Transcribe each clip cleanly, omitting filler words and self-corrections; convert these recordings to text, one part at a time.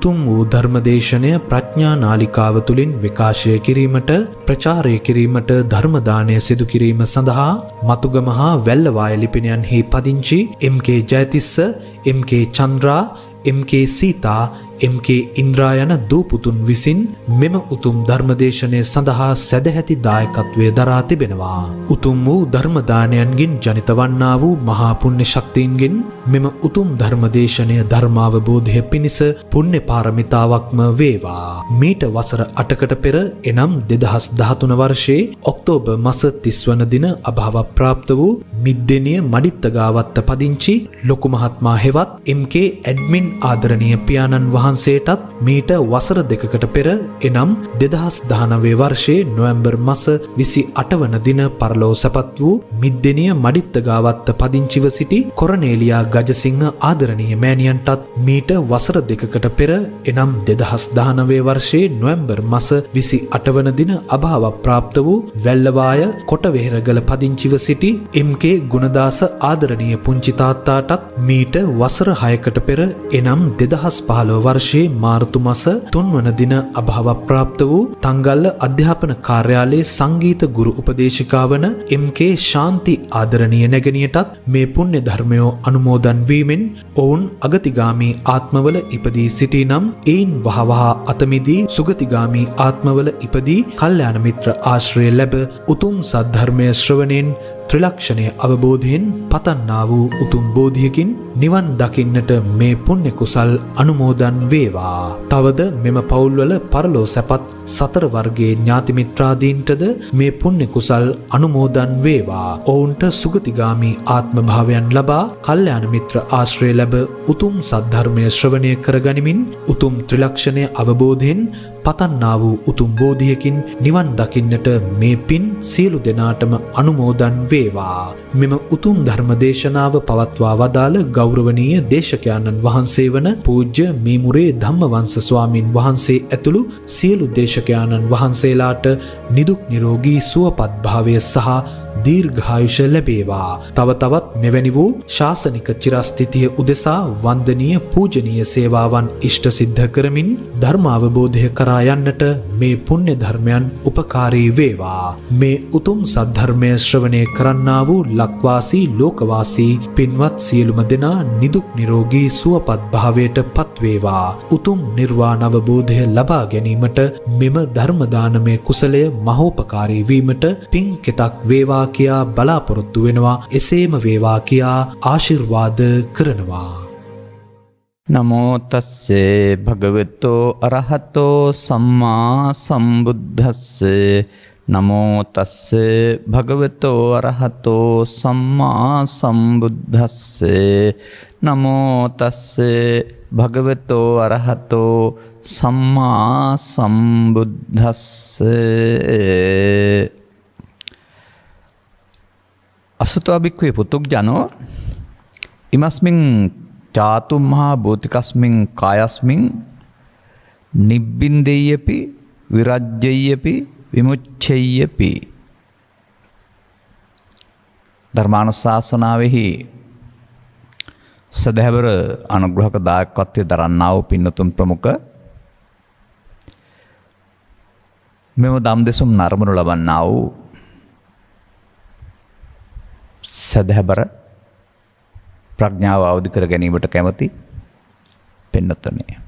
උතුම් වූ ධර්මදේශනය ප්‍රඥා නාලිකාව තුළින් විකාශය කිරීමට ප්‍රචාරය කිරීමට ධර්ම දානය සිදු කිරීම සඳහා මතුගම හා වැල්ලවාය ලිපිනයන්හි පදිංචි MK. Jayatissa, MK. Chandra, MK. Sita, MK. Indra යන දූපුතුන් විසින් මෙම උතුම් ධර්මදේශනය සඳහා සැදැහැති දායකත්වය දරා තිබෙනවා. උතුම් වූ ධර්ම දානයන්ගින් ජනිත වන්නා වූ මහා පුණ්‍ය ශක්තියින්ගෙන් මෙම උතුම් ධර්මදේශනය ධර්මාවබෝධය පිණිස පුණ්‍ය පාරමිතාවක්ම වේවා. මීට වසර 8කට පෙර එනම් 2013 වර්ෂයේ ඔක්තෝබර් මාස 30 වන දින අභාව ප්‍රාප්ත වූ මිද්දෙනිය මඩිත්තගාවත්ත පදිංචි ලොකු මහත්මයා හෙවත් එම්.කේ. ඇඩ්මින් ආදරණීය පියාණන් වහන්සේටත් මීට වසර 2කට පෙර එනම් 2019 වර්ෂයේ නොවැම්බර් මාස 28 වන දින පරලෝ සැපත් වූ මිද්දෙනිය මඩිත්තගාවත්ත පදිංචිව සිටි කොරනේලියා ගජසිංහ ආදරණීය මෑණියන්ටත් මීට වසර 2කට පෙර එනම් 2019 වර්ෂයේ නොවැම්බර් මාස 28 වන දින අභාව ප්‍රාප්ත වූ වැල්ලවාය කොටවෙහෙරගල පදිංචිව සිටි එම්.කේ. ගුණදාස ආදරණීය පුංචි තාත්තාටත් මීට වසර 6කට පෙර එනම් 2015 වර්ෂයේ මාර්තු මාස 3 වන දින අභාව ප්‍රාප්ත වූ තංගල්ල අධ්‍යාපන කාර්යාලයේ සංගීත ගුරු උපදේශිකා වන එම්.කේ. ශාන්ති ආදරණීය නැගණියටත් මේ පුණ්‍ය ධර්මයෝ අනුමෝදන් වීමෙන් ඔවුන් අගතිගාමී ආත්මවල ඉපදී සිටී නම් ඒන් වහවහ අතමිදී සුගතිගාමී ආත්මවල ඉපදී කල්යාණ මිත්‍ර ආශ්‍රය ලැබ උතුම් සද්ධර්මය ශ්‍රවණයෙන් ත්‍රිලක්ෂණය අවබෝධයෙන් පතන්නා වූ උතුම් බෝධියකින් නිවන් දකින්නට මේ පුණ්‍ය කුසල් අනුමෝදන් වේවා. තවද මෙම පවුල්වල පරලෝ සැපත් සතර වර්ගයේ ඥාති මිත්‍රාදීන්ටද මේ පුණ්‍ය කුසල් අනුමෝදන් වේවා. ඔවුන්ට සුගතිගාමී ආත්ම භාවයන් ලබා කල්යාණ මිත්‍ර ආශ්‍රය ලැබ උතුම් සද්ධර්මය ශ්‍රවණය කරගනිමින් උතුම් ත්‍රිලක්ෂණය අවබෝධයෙන් පතන්නා වූ උතුම් බෝධියකින් නිවන් දකින්නට මේ පින් සියලු දෙනාටම අනුමෝදන් වේවා. මෙම උතුම් ධර්ම දේශනාව පවත්වා වදාළ ගෞරවනීය දේශකයන්න් වහන්සේ වන පූජ්‍ය මීමුරේ ධම්මවංශ ස්වාමින් වහන්සේ ඇතුළු සියලු දේශකයන්න් වහන්සේලාට නිදුක් නිරෝගී සුවපත් භාවය සහ දීර්ඝායුෂ ලැබේවා. තව තවත් මෙවැනි වූ ශාසනික චිරස්ථිතිය උදෙසා වන්දනීය පූජනීය සේවාවන් ඉෂ්ට සිද්ධ කරමින් ධර්මාවබෝධය කරා යන්නට මේ පුණ්‍ය ධර්මයන් උපකාරී වේවා. මේ උතුම් සද්ධර්මය ශ්‍රවණය කරන්නා වූ ලක්වාසී ලෝකවාසී පින්වත් සියලුම දෙනා නිදුක් නිරෝගී සුවපත් භාවයට පත්වේවා. උතුම් නිර්වාණ අවබෝධය ලබා ගැනීමට මෙම ධර්ම දානමය කුසලය මහෝපකාරී වීමට පින් කෙතක් වේවා කියා බලාපොරොත්තු වෙනවා. එසේම වේවා කියා ආශිර්වාද කරනවා. නමෝ තස්සේ භගවතෝ අරහතෝ සම්මා සම්බුද්දස්සේ නමෝ තස්සේ භගවතෝ අරහතෝ සම්මා සම්බුද්දස්සේ නමෝ තස්සේ භගවතෝ අරහතෝ සම්මා සම්බුද්දස්සේ අසුතෝ භික්ඛවේ පුතුග්ජනෝ ඉමස්මින් චාතු මහා භූතිකස්මින් කායස්මින් නිබ්බින්දෙය්‍යපි විරජ්ජෙය්‍යපි විමුච්ඡෙය්‍යපි. ධර්මානුශාසනාවෙහි සදහැවර අනුග්‍රහක දායකත්වයේ දරන්නා වූ පින්නතුන් ප්‍රමුඛ මෙම දම් දෙසුම් නරඹනු ලබන්නා වූ සදහැබර ප්‍රඥාව අවදි කර ගැනීමට කැමති පින්නතුනේ,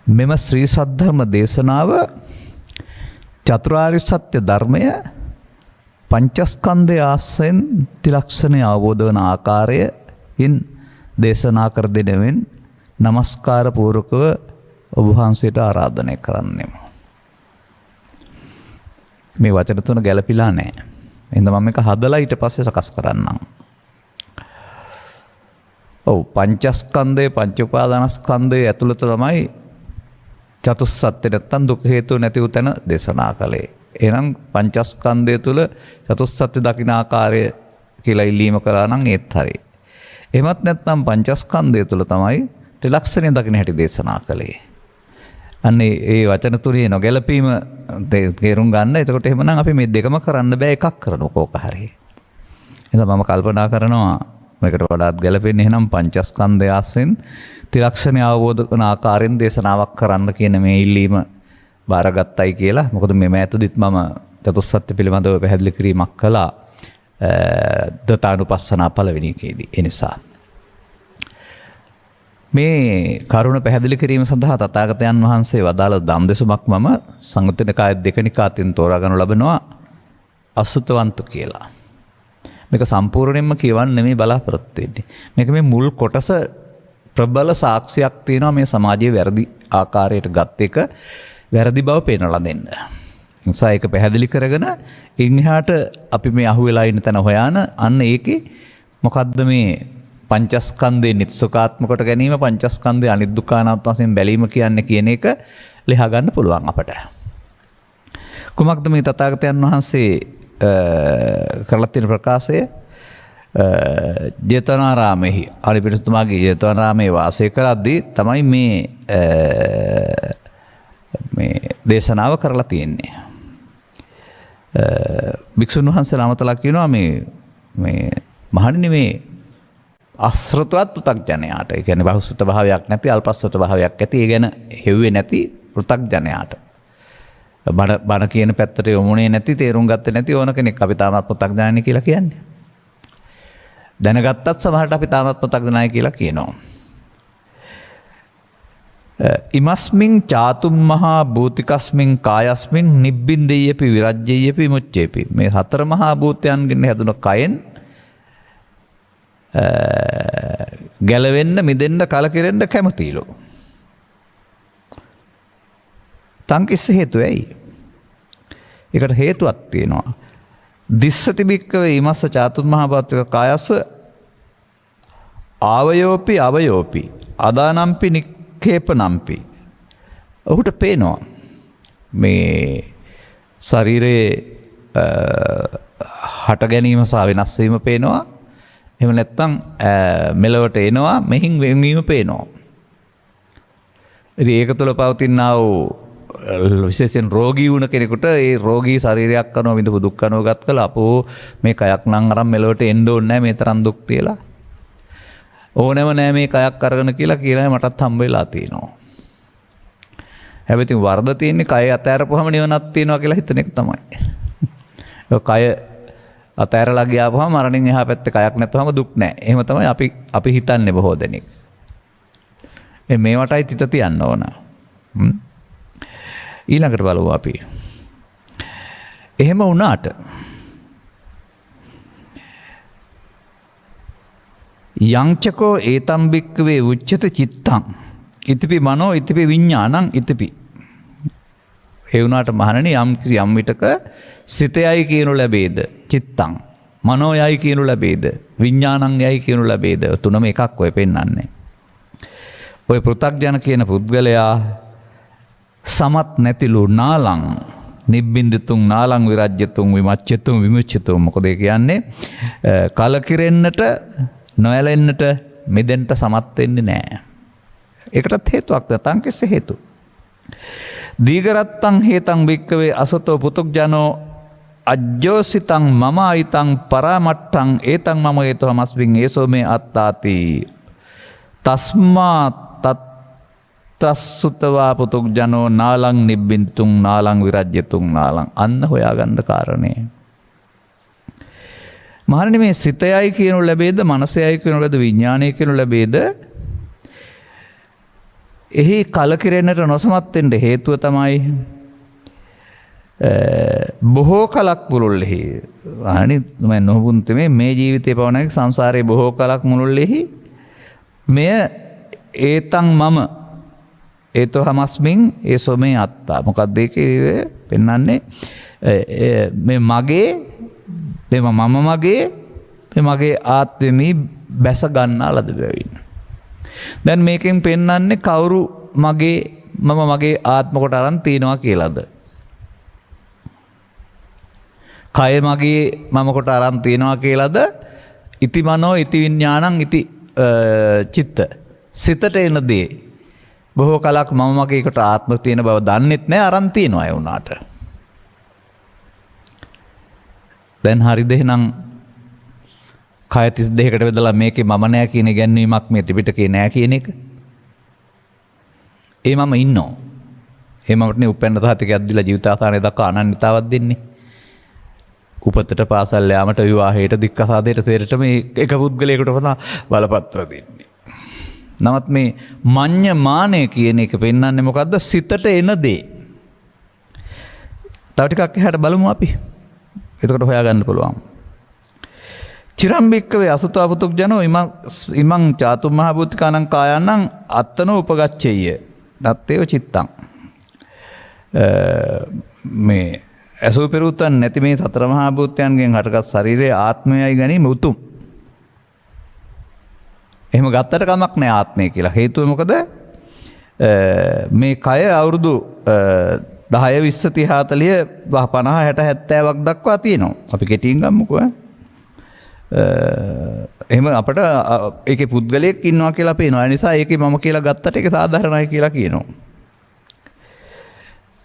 මෙම ශ්‍රී සද්ධර්ම දේශනාව චතුරාර්ය සත්‍ය ධර්මය පංචස්කන්ධය ආශ්‍රයෙන් ත්‍රිලක්ෂණය අවබෝධ වන ආකාරයෙන් දේශනා කර දෙනෙමින් নমස්කාර පූර්වකව ඔබ වහන්සේට ආරාධනය කරන්නෙමු. මේ වචන තුන ගැළපිලා නැහැ. එහෙනම් මම මේක හදලා ඊට පස්සේ සකස් කරන්නම්. ඔව්, පංචස්කන්ධය පංච උපාදානස්කන්ධය ඇතුළත තමයි චතුස්සත්‍ය නැත්තම් දුක හේතු නැති උතන දේශනා කළේ. එහෙනම් පංචස්කන්ධය තුල චතුස්සත්‍ය දකින්න ආකාරය කියලා ඉල්ලීම කරා නම් ඒත් හරියි. එහෙමත් නැත්නම් පංචස්කන්ධය තුල තමයි ත්‍රිලක්ෂණය දකින්න හැටි දේශනා කළේ. අන්නේ ඒ වචන තුනේ නොගැලපීම තේරුම් ගන්න. එතකොට එහෙමනම් අපි මේ දෙකම කරන්න බෑ, එකක් කරනකො කෝක හරියි. එහෙනම් මම කල්පනා කරනවා මේකට වඩාත් ගැලපෙන්නේ එහෙනම් පංචස්කන්ධය ආශ්‍රයෙන් ත්‍රිලක්ෂණය අවබෝධ කරන ආකාරයෙන් දේශනාවක් කරන්න කියන මේ ඉල්ලීම බාරගත්තයි කියලා. මොකද මේ මෑතදිත් මම චතුස්සත්‍ය පිළිබඳව පැහැදිලි කිරීමක් කළා දතානුපස්සනා පළවෙනි එකේදී. ඒ නිසා මේ කරුණ පැහැදිලි කිරීම සඳහා තථාගතයන් වහන්සේ වදාළ දම් දෙසුමක් මම සංයුත්ත නිකාය දෙක නිකාතින් තෝරා ගන්නු ලබනවා අසුතවන්ත කියලා. මේක සම්පූර්ණයෙන්ම කියවන්න නෙමෙයි බලාපොරොත්තු වෙන්නේ. මේක මේ මුල් කොටස ප්‍රබල සාක්ෂියක් තියෙනවා මේ සමාජයේ වැරදි ආකාරයට ගත් එක වැරදි බව පේනලා දෙන්න. නිසා ඒක පැහැදිලි කරගෙන ඉන් එහාට අපි මේ අහුවෙලා ඉන්න තැන හොයාන අන්න ඒකේ මොකද්ද මේ පංචස්කන්ධේ නිත්සුකාත්මකට ගැනීම පංචස්කන්ධේ අනිදුක්ඛානාත් වශයෙන් බැලීම කියන්නේ කියන එක ලියා ගන්න පුළුවන් අපට. කුමක්ද මේ තථාගතයන් වහන්සේ කරලා තියෙන ප්‍රකාශය? ජේතවනාරාමෙහි අනිපිරිසතුමාගේ ජේතවනාරාමයේ වාසය කරද්දී තමයි මේ දේශනාව කරලා තියෙන්නේ. භික්ෂුන් වහන්සේලා අමතලා කියනවා මේ මහණෙනි මේ අශ්‍රතවත් පෘථග්ජනයාට, ඒ කියන්නේ බහුශ්‍රත භාවයක් නැති අල්පශ්‍රත භාවයක් ඇති, ඒ ගැන හෙව්වේ නැති පෘථග්ජනයාට, බණ කියන පැත්තට යොමුනේ නැති, තේරුම් ගත්තේ නැති ඕන කෙනෙක් අපි තාමත් පෘථග්ජනයි කියලා කියන්නේ. දැනගත්තත් සමහරට අපි තාමත් පෘථග්ජනයි කියලා කියනවා. ඉමස්මින් චාතුම් මහා භූතිකස්මින් කායස්මින් නිබ්බින්දේයපි විරජ්‍යේයපි මුච්චේපි. මේ හතර මහා භූතයන්ගෙන් හැදුන කයෙන් ගැලවෙන්න මිදෙන්න කලකිරෙන්න කැමතිලු. තංකිස්ස හේතු ඇයි? ඒකට හේතුවක් තියෙනවා. දිස්සති භික්කවේ ඉමස්ස චාතුම් මහා භූතික කායස්ස ආවයෝපි අවයෝපි අදානම්පි නික්ඛේපනම්පි. ඔහුට පේනවා මේ ශරීරයේ හට ගැනීම සහ වෙනස් වීම පේනවා. එහෙම නැත්නම් මෙලවට එනවා, මෙහින් වෙන්වීම පේනවා. ඉතින් ඒක තුළ පවතිනා වූ විශේෂයෙන් රෝගී වුණ කෙනෙකුට ඒ රෝගී ශරීරයක් කරනව විඳපු දුක් අනුගත කළා. අපෝ මේ කයක් නම් අරන් මෙලවට එන්න ඕනේ නැහැ මේ තරම් දුක් තියලා. ඕනෙම නෑ මේ කයක් අරගෙන කියලා මටත් හම්බ වෙලා තියෙනවා. හැබැයි ඉතින් වරද තියෙන්නේ කය අතෑරපුවම නිවනක් තියෙනවා කියලා හිතන එක තමයි. ඒ කය අතෑරලා ගියාපුවම මරණින් එහා පැත්තේ කයක් නැතුවම දුක් නෑ. එහෙම තමයි අපි හිතන්නේ බොහෝ දෙනෙක්. මේවටයි තිත තියන්න ඕන. ඊළඟට බලමු අපි. එහෙම වුණාට යංචකෝ ඒතම් භික්කවේ උච්චත චිත්තං ඉතිපි මනෝ ඉතිපි විඤ්ඤාණං ඉතිපි. ඒ වුණාට මහණෙනි යම් විටක සිතයයි කියනු ලැබේද, චිත්තං මනෝයයි කියනු ලැබේද, විඤ්ඤාණං යයි කියනු ලැබේද, තුනම එකක් ඔය පෙන්වන්නේ. ඔය පෘථග්ජන කියන පුද්ගලයා සමත් නැතිලු නාලං නිබ්බින්දිතුන් නාලං විරජ්‍යතුන් විමච්ඡතුන් විමුච්ඡතුන්. මොකද ඒ කියන්නේ කලකිරෙන්නට නොයැලෙන්නට මෙදෙන්ට සමත් වෙන්නේ නැහැ. ඒකටත් හේතුවක් නැතන් කිස්ස හේතු. දීගරත්තං හේතං භික්කවේ අසතෝ පුතුක්ජනෝ අජ්ජෝසිතං මම අයිතං පරාමට්ටං ඒතං මම හේතෝ මස්මින් ඒසෝ මේ අත්තාති තස්මා තස්සුතවා පුතුක්ජනෝ නාලං නිබ්බින්තුන් නාලං විරජ්‍යතුන් නාලං. අන්න හොයාගන්න කාරණේ. මහණෙනි මේ සිතයයි කියනු ලැබේද, මනසයයි කියනු ලැබේද, විඥානයයි කියනු ලැබේද, එහි කලකිරෙන්නට නොසමත් වෙන්න හේතුව තමයි බොහෝ කලක් මුළුල්ලෙහි මහණෙනි මම නොහුබුන්තේ මේ ජීවිතේ පවණක් සංසාරේ බොහෝ කලක් මුළුල්ලෙහි මෙය ඒතං මම ඒතෝ හමස්මින් ඒසෝ මේ අත්තා. මොකක්ද ඒකේ පෙන්වන්නේ? මේ මගේ මම මගේ ආත්මෙමි බැස ගන්නා ලද බැවින්. දැන් මේකෙන් පෙන්වන්නේ කවුරු මගේ ආත්ම කොට අරන් තියනවා කියලාද? කය මගේ මම කොට අරන් තියනවා කියලාද? ඉති මනෝ ඉති විඥානං ඉති චිත්ත. සිතට එන දේ බොහෝ කලක් මම මගේ කොට ආත්ම තියෙන බව දන්නෙත් නැහැ, අරන් තියනවා ඒ වුණාට. දැන් හරිද එහෙනම් කය 32කට බෙදලා මේකේ මම නෑ කියන ගැන්වීමක් මේ ත්‍රිපිටකේ නෑ කියන එක. ඒ මම ඉන්නෝ. ඒ මමටනේ උපැන්න සහතිකයක් දීලා ජීවිතාසාරය දක්වා අනන්‍යතාවක් දෙන්නේ. උපතට පාසල් යාමට විවාහයට දික්කසාදයට තේරෙට මේ එක පුද්ගලයෙකුට පතා බලපත්‍ර දෙන්නේ. නමුත් මේ මඤ්ඤ මානය කියන එක පෙන්වන්නේ මොකද්ද? සිතට එන දේ. තව ටිකක් එහාට බලමු අපි. එතකොට හොයාගන්න පුළුවන්. චිරම්බික්කවේ අසුතවා පුතුග්ජනෝ ඉමං චාතුම් මහ භූතිකානං කායන්නං අත්තනෝ උපගච්ඡෙය්‍ය නත්තේව චිත්තං. මේ ඇසූ පෙරුත්තන් නැති මේ සතර මහා භූතයන්ගෙන් හටගත් ශරීරයේ ආත්මයයි ගැනීම උතුම්. එහෙම ගත්තට කමක් නෑ ආත්මය කියලා. හේතුව මොකද? මේ කය අවුරුදු 10 20 30 40 50 60 70ක් දක්වා තියෙනවා. අපි කෙටියෙන් ගමුකෝ. එහෙම අපිට ඒකේ පුද්ගලයෙක් ඉන්නවා කියලා පේනවා. ඒ නිසා ඒකේ මම කියලා ගත්තට ඒක සාධාරණයි කියලා කියනවා.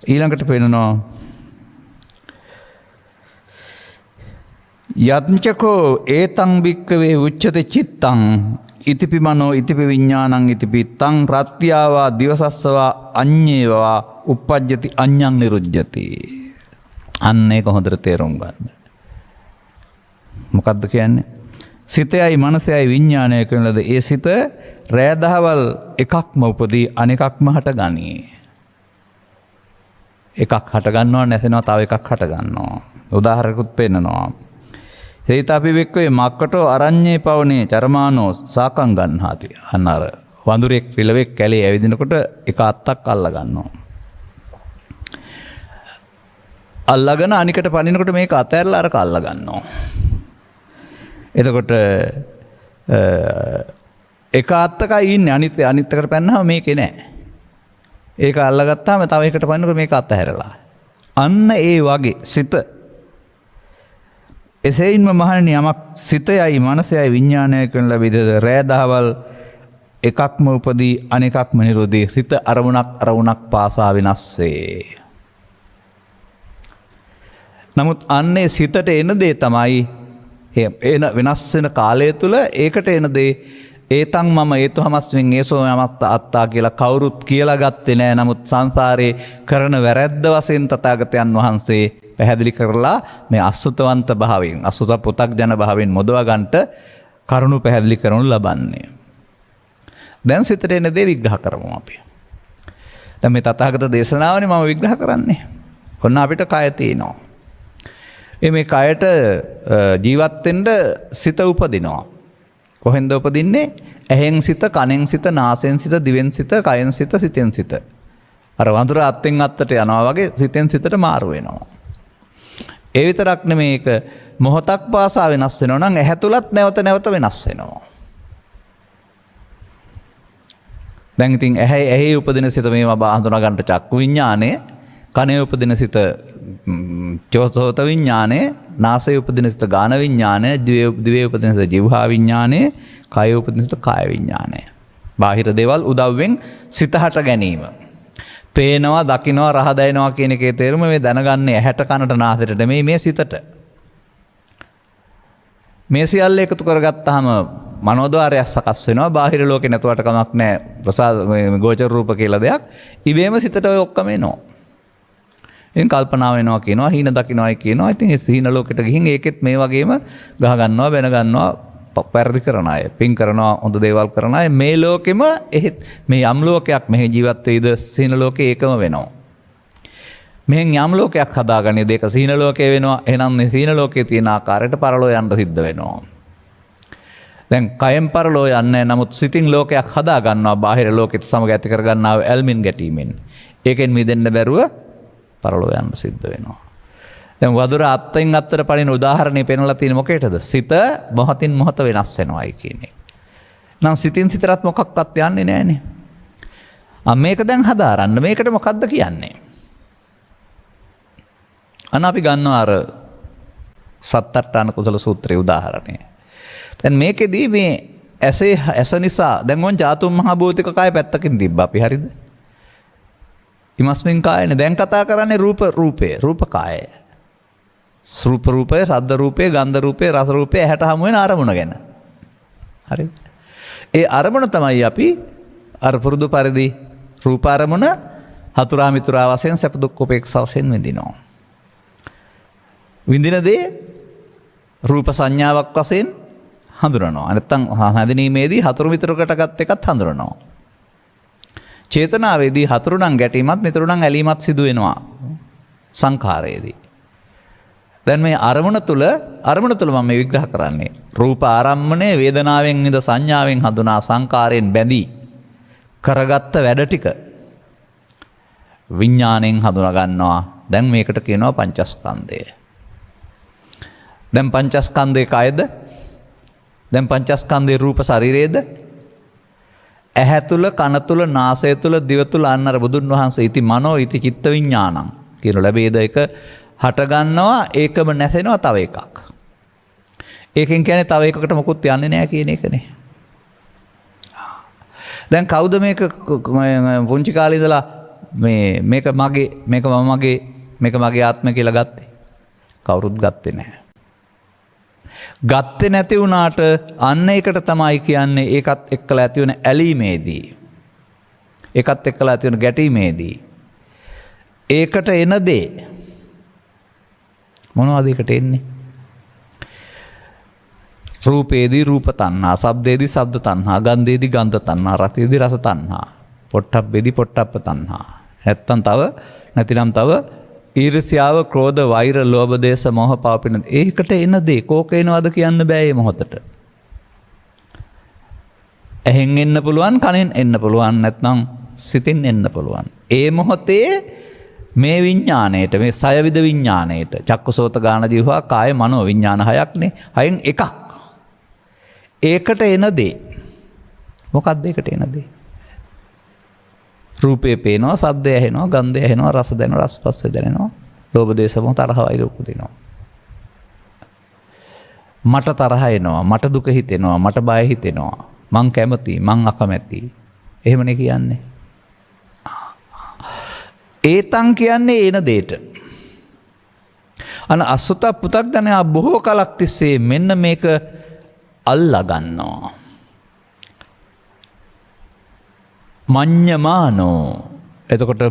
ඊළඟට පේනවා යත්චකෝ ඒතං භික්කවේ උච්චති චිත්තං ඉතිපිමනෝ ඉතිපි විඥානං ඉතිපිත්තං රත්ත්‍යාවා දිවසස්සවා අඤ්ඤේවා uppajjati අඤ්ඤං නිරුජ්ජති. අන්න ඒක හොඳට තේරුම් ගන්න. මොකද්ද කියන්නේ? සිතයයි මනසයයි විඥානය කියනලද ඒ සිත රෑ දහවල් එකක්ම උපදී අනෙකක්ම හට ගනී. එකක් හට ගන්නවා නැසෙනවා තව එකක් හට ගන්නවා. උදාහරණයකුත් පෙන්නනවා. සේතාපි වෙක්කේ මක්කටෝ අරඤ්ඤේ පවනේ චරමානෝ සාකං ගන්නාති. අන්න අර වඳුරෙක් රිලෙක් කැලේ ඇවිදිනකොට එක අත්තක් අල්ල ගන්නවා. අල්ලගෙන අනිකට පනිනකොට මේක අතහැරලා අරක අල්ල ගන්නවා. එතකොට එක අත්තකයි ඉන්නේ අනිත් එකට පැනනම මේකේ නැහැ. ඒක අල්ලගත්තාම තව එකට පනිනකොට මේක අතහැරලා. අන්න ඒ වගේ සිත එසේයින්ම මහණෙනි යමක් සිතයයි මනසයයි විඥානය කරන ලැබෙද රෑ දහවල් එකක්ම උපදී අනෙකක්ම නිරෝධී. සිත අරමුණක් පාසා වෙනස් වේ. නමුත් අන්නේ සිතට එන දේ තමයි එන වෙනස් වෙන කාලය තුල ඒකට එන දේ ඒතං මම ඒතු හමස්මින් ඒසෝ යමස්ත අත්තා කියලා කවුරුත් කියලා ගත්තේ නෑ. නමුත් සංසාරේ කරන වැරැද්ද වශයෙන් තථාගතයන් වහන්සේ පැහැදිලි කරලා මේ අසුතවන්ත භාවයෙන් අසුත පුතග්ජන භාවයෙන් මොදවා ගන්නට කරුණු පැහැදිලි කරනු ලබන්නේ. දැන් සිතට එන දේ විග්‍රහ කරමු අපි. දැන් මේ තථාගත දේශනාවනේ මම විග්‍රහ කරන්නේ. ඔන්න අපිට කය තියෙනවා. මේ කයට ජීවත් වෙන්න සිත උපදිනවා. කොහෙන්ද උපදින්නේ? ඇහෙන් සිත, කනෙන් සිත, නාසයෙන් සිත, දිවෙන් සිත, කයෙන් සිත, සිතෙන් සිත. අර වඳුර අත්ෙන් අත්තට යනවා වගේ සිතෙන් සිතට මාරු වෙනවා. ඒ විතරක් නෙමේ ඒක මොහොතක් පාසා වෙනස් වෙනවා නම් ඇහැ තුලත් නැවත නැවත වෙනස් වෙනවා. දැන් ඉතින් ඇහි උපදින සිත මේවා හඳුනා ගන්නට චක්කු විඥානය, කනේ උපදින සිත චෝසෝත විඥානය, නාසයේ උපදින සිත ගාන විඥානය, දිවේ උපදින සිත જીවහා විඥානය, කයේ උපදින සිත කාය විඥානය. බාහිර දේවල් උදව්වෙන් සිත හට ගැනීම. පේනවා, දකින්නවා, රහ දැනෙනවා කියන එකේ තේරුම මේ දැනගන්නේ ඇහැට කනට නාසයට නෙමෙයි මේ සිතට. මේ සියල්ල එකතු කරගත්තාම මනෝද්වාරයක් සකස් වෙනවා. බාහිර ලෝකේ නැතුවට කමක් නැහැ. ප්‍රසාද ගෝචර රූප කියලා දෙයක්. ඉබේම සිතට ඔය ඔක්කොම එනවා. ඉතින් කල්පනා වෙනවා කියනවා, හීන දකින්නයි කියනවා. ඉතින් ඒ සීන ලෝකෙට ගිහින් ඒකෙත් මේ වගේම ගහ ගන්නවා, බැන ගන්නවා, පැරදි කරන අය, පින් කරනවා, හොඳ දේවල් කරන අය මේ ලෝකෙම මේ යම් ලෝකයක් මෙහි ජීවත් වෙයිද සීන ලෝකේ ඒකම වෙනවා. මෙහෙන් යම් ලෝකයක් හදාගන්නේ දෙක සීන ලෝකේ වෙනවා. එහෙනම් මේ සීන ලෝකේ තියෙන ආකාරයට පරලෝ යන්න සිද්ධ වෙනවා. දැන් කයෙන් පරලෝ යන්නේ නමුත් සිතින් ලෝකයක් හදා ගන්නවා බාහිර ලෝකෙත් සමග ඇති කර ගන්නා ඇල්මින් ගැටීමෙන්. ඒකෙන් මිදෙන්න බැරුව පරලෝ යන්න සිද්ධ වෙනවා. දැන් වදුර අත්ෙන් අත්තට පනින උදාහරණේ පෙන්වලා තියෙන මොකේටද? සිත මොහොතින් මොහොත වෙනස් වෙනවායි කියන්නේ. නම් සිතින් සිතරත් මොකක්වත් යන්නේ නැහනේ. මේක දැන් හදාරන්න මේකට මොකද්ද කියන්නේ? අන්න අපි ගන්නවා අර සත්තට්ඨාන කුසල සූත්‍රයේ උදාහරණය. දැන් මේකෙදී මේ ඇස නිසා දැන් ඔන් චාතුම් මහ භූතික කාය පැත්තකින් තිබ්බා අපි හරිද? ඉමස්මින් කායනේ දැන් කතා කරන්නේ රූපේ රූප කායය. රූප රූපය, ශබ්ද රූපය, ගන්ධ රූපය, රස රූපය ඇහැට හමු වෙන අරමුණ ගැන. හරි. ඒ අරමුණ තමයි අපි අර පුරුදු පරිදි රූප අරමුණ හතුරා මිතුරා වශයෙන් සැප දුක් උපේක්ෂා වශයෙන් විඳිනවා. විඳින දේ රූප සංඥාවක් වශයෙන් හඳුනනවා. නැත්තම් හැඳිනීමේදී හතුරු මිතුරකට ගත් එකත් හඳුනනවා. චේතනාවේදී හතුරු නම් ගැටීමත් මිතුරු නම් ඇලීමත් සිදු වෙනවා සංඛාරයේදී. දැන් මේ අරමුණ තුල මම මේ විග්‍රහ කරන්නේ රූප ආරම්මණය වේදනාවෙන් ඉඳ සංඥාවෙන් හඳුනා සංකාරයෙන් බැඳී කරගත්ත වැඩ ටික විඥාණයෙන් හඳුනා ගන්නවා. දැන් මේකට කියනවා පංචස්කන්ධය. දැන් පංචස්කන්ධේ කයද? දැන් පංචස්කන්ධේ රූප ශරීරයේද? ඇහැ තුල, කන තුල, නාසය තුල, දිව තුල අන්නර බුදුන් වහන්සේ ඉති මනෝ ඉති චිත්ත විඥානං කියන ලැබේද එක හට ගන්නවා, ඒකම නැසෙනවා තව එකක්. ඒකෙන් කියන්නේ තව එකකට මොකුත් යන්නේ නැහැ කියන එකනේ. දැන් කවුද මේක පුංචි කාලේ ඉඳලා මේක මගේ, මේක මම මගේ, මේක මගේ ආත්ම කියලා ගත්තේ? කවුරුත් ගත්තේ නැහැ. ගත්තේ නැති වුණාට අන්න ඒකට තමයි කියන්නේ ඒකත් එක්කලා ඇති වෙන ඇලීමේදී, ඒකත් එක්කලා ඇති වෙන ගැටීමේදී ඒකට එන දේ මොනවද ඒකට එන්නේ? රූපේදී රූප තණ්හා, ශබ්දේදී ශබ්ද තණ්හා, ගන්ධේදී ගන්ධ තණ්හා, රසේදී රස තණ්හා, පොට්ටබ්බේදී පොට්ටබ්බ තණ්හා. නැතිනම් තව ඊර්ෂ්‍යාව, ක්‍රෝධ, වෛර, ලෝභ, දේශ, මොහ, පාපින. ඒකට එන දේ කෝක එනවද කියන්න බෑ මේ මොහොතට. ඇහෙන් එන්න පුළුවන්, කනෙන් එන්න පුළුවන්, නැත්නම් සිතින් එන්න පුළුවන්. ඒ මොහොතේ මේ විඥාණයට, මේ සයවිද විඥාණයට, චක්කසෝත ගාන ජීවහා කාය මනෝ විඥාන හයක්නේ. හයෙන් එකක්. ඒකට එන දේ මොකක්ද? ඒකට එන දේ රූපේ පේනවා, ශබ්දය ඇහෙනවා, ගන්ධය ඇහෙනවා, රස දැනෙනවා, රසස්පස්ස දැනෙනවා, ලෝභ දේශ මොහ තරහ වෛර උපදිනවා. මට තරහ එනවා, මට දුක හිතෙනවා, මට බය හිතෙනවා, මං කැමති, මං අකමැති. එහෙමනේ කියන්නේ. ඒතන් කියන්නේ එන දෙයට. අසුත පුතග්ජනයා බොහෝ කලක් තිස්සේ මෙන්න මේක අල්ලා ගන්නවා. මඤ්ඤමානෝ. එතකොට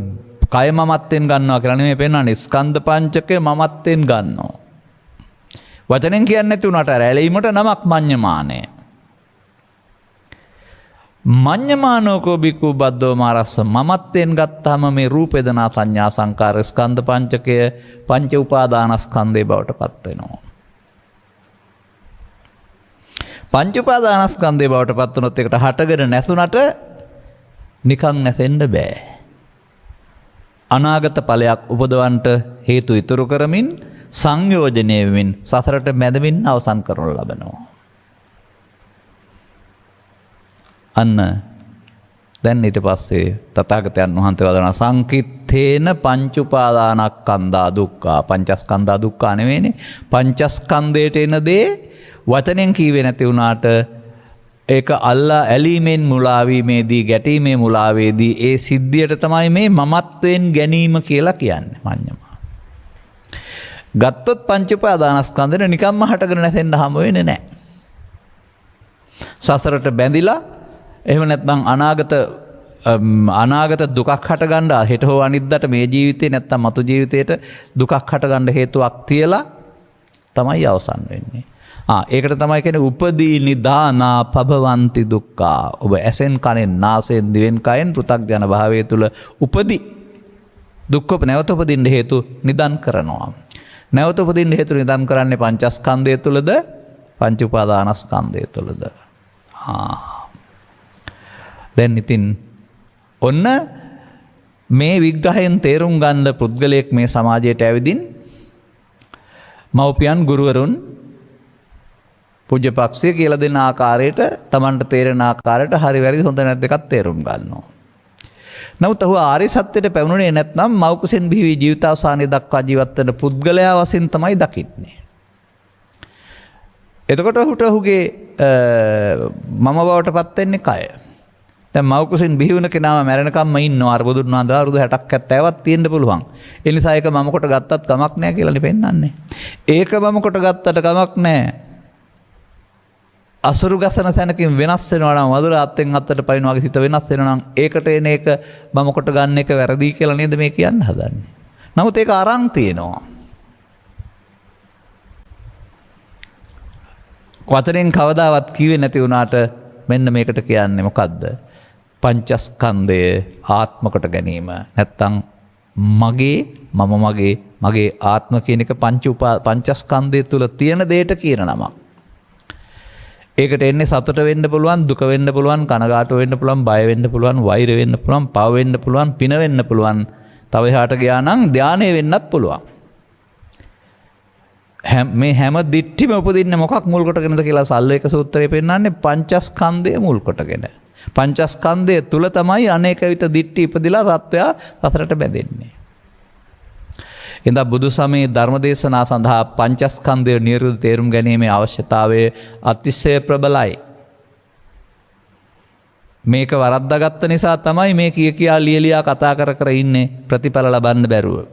කය මමත්වෙන් ගන්නවා කියලා නෙමෙයි පෙන්වන්නේ, ස්කන්ධ පංචකය මමත්වෙන් ගන්නවා. වචනෙන් කියන්නේ නැති උනාට ඇලීමට නමක් මඤ්ඤමානය. මඤ්ඤමානෝකෝ බිකු බද්දෝ මාරස්ස. මමත්වෙන් ගත්තාම මේ රූප වේදනා සංඥා සංකාර ස්කන්ධ පංචකය පංච උපාදානස්කන්ධේ බවට පත් වෙනවා. පංච උපාදානස්කන්ධේ බවට පත් වුණොත් ඒකට හටගෙන නැසුණට නිකන් නැසෙන්න බෑ. අනාගත ඵලයක් උපදවන්නට හේතු ඉතුරු කරමින් සංයෝජනය වෙමින් සසරට මැදමින් අවසන් කරනු ලබනවා. අන්න දැන් ඊට පස්සේ තථාගතයන් වහන්සේ වදාළා සංකිත්තේන පංච උපාදානස්කන්ධා දුක්ඛා. පංචස්කන්ධා දුක්ඛා නෙවෙයිනේ, පංචස්කන්ධයට එන දේ වචනෙන් කීවේ නැති වුණාට ඒක අල්ලා ඇලීමෙන් මුලාවීමේදී, ගැටීමේ මුලාවේදී ඒ සිද්ධියට තමයි මේ මමත්වයෙන් ගැනීම කියලා කියන්නේ මඤ්ඤමා. ගත්තොත් පංච උපාදානස්කන්ධෙ නිකම්ම හටගෙන නැසෙන්න හම වෙන්නේ නැහැ. සසරට බැඳිලා එහෙම නැත්නම් අනාගත දුකක් හටගන්න හෙට හෝ අනිද්දාට මේ ජීවිතේ නැත්නම් මතු ජීවිතේට දුකක් හටගන්න හේතුවක් තියලා තමයි අවසන් වෙන්නේ. ඒකට තමයි කියන්නේ උපදී නිදානා පබවಂತಿ දුක්ඛා. ඔබ ඇසෙන් කනෙන් නාසයෙන් දිවෙන් කයෙන් පෘථග්ජන භාවයේ තුල උපදී දුක්ඛ නැවත උපදින්න හේතු නිදන් කරනවා. නැවත උපදින්න හේතු නිදන් කරන්නේ පංචස්කන්ධය තුලද පංච උපාදානස්කන්ධය තුලද? දැන් ඉතින් ඔන්න මේ විග්‍රහයෙන් තේරුම් ගන්න පුද්ගලයෙක් මේ සමාජයට ඇවිදින් මව්පියන් ගුරුවරුන් පූජ්‍යපක්ෂය කියලා දෙන ආකාරයට තමන්ට තේරෙන ආකාරයට හරි වැරදි හොඳ නැති දෙකක් තේරුම් ගන්නවා. නමුත් ඔහු ආර්ය සත්‍යයට පැමිණුණේ නැත්නම් මව් කුසෙන් බිහි ජීවිතාවසානයේ දක්වා ජීවත් වෙන පුද්ගලයා වශයෙන් තමයි දකින්නේ. එතකොට ඔහුට ඔහුගේ මම බවට පත් වෙන්නේ කය. දැන් මව් කුසින් බිහි වුණ කෙනාම මැරෙනකම්ම ඉන්නවා. අර බුදුන් වහන්සේ අවුරුදු 60ක් 70ක් තියෙන්න පුළුවන්. ඒ නිසා ඒක මම කොට ගත්තත් කමක් නැහැ කියලානේ පෙන්වන්නේ. ඒක මම කොට ගත්තට කමක් නැහැ. අසුරු ගසන තැනකින් වෙනස් වෙනවා නම් වදුර අත්ෙන් අත්තට පයින් වගේ හිත වෙනස් වෙනවා නම් ඒකට එන එක මම කොට ගන්න එක වැරදි කියලා නේද මේ කියන්න හදන්නේ. නමුත් ඒක අරන් තියෙනවා. වචනෙන් කවදාවත් කිව්වේ නැති වුණාට මෙන්න මේකට කියන්නේ මොකද්ද? පංචස්කන්ධය ආත්ම කොට ගැනීම. නැත්තම් මගේ ආත්ම කියන එක පංචස්කන්ධය තුල තියෙන දෙයට කියන නමක්. ඒකට එන්නේ සතුට වෙන්න පුළුවන්, දුක වෙන්න පුළුවන්, කනගාටු වෙන්න පුළුවන්, බය වෙන්න පුළුවන්, වෛර වෙන්න පුළුවන්, පව වෙන්න පුළුවන්, පින වෙන්න පුළුවන්. තව එහාට ගියා නම් ධානය වෙන්නත් පුළුවන්. මේ හැම දිට්ඨිම උපදින්නේ මොකක් මුල් කොටගෙනද කියලා සල්ලේක සූත්‍රයේ පෙන්නන්නේ පංචස්කන්ධය මුල් කොටගෙන. පංචස්කන්ධය තුල තමයි අනේකවිත දිට්ඨි ඉපදිලා සත්වයා සතරට බැඳෙන්නේ. එඳා බුදු සමයේ ධර්මදේශනා සඳහා පංචස්කන්ධය නිර්වෘත තේරුම් ගැනීමේ අවශ්‍යතාවය අතිශය ප්‍රබලයි. මේක වරද්දාගත්ත නිසා තමයි මේ කියා ලියලියා කතා කර ඉන්නේ ප්‍රතිඵල ලබන්න බැරුව.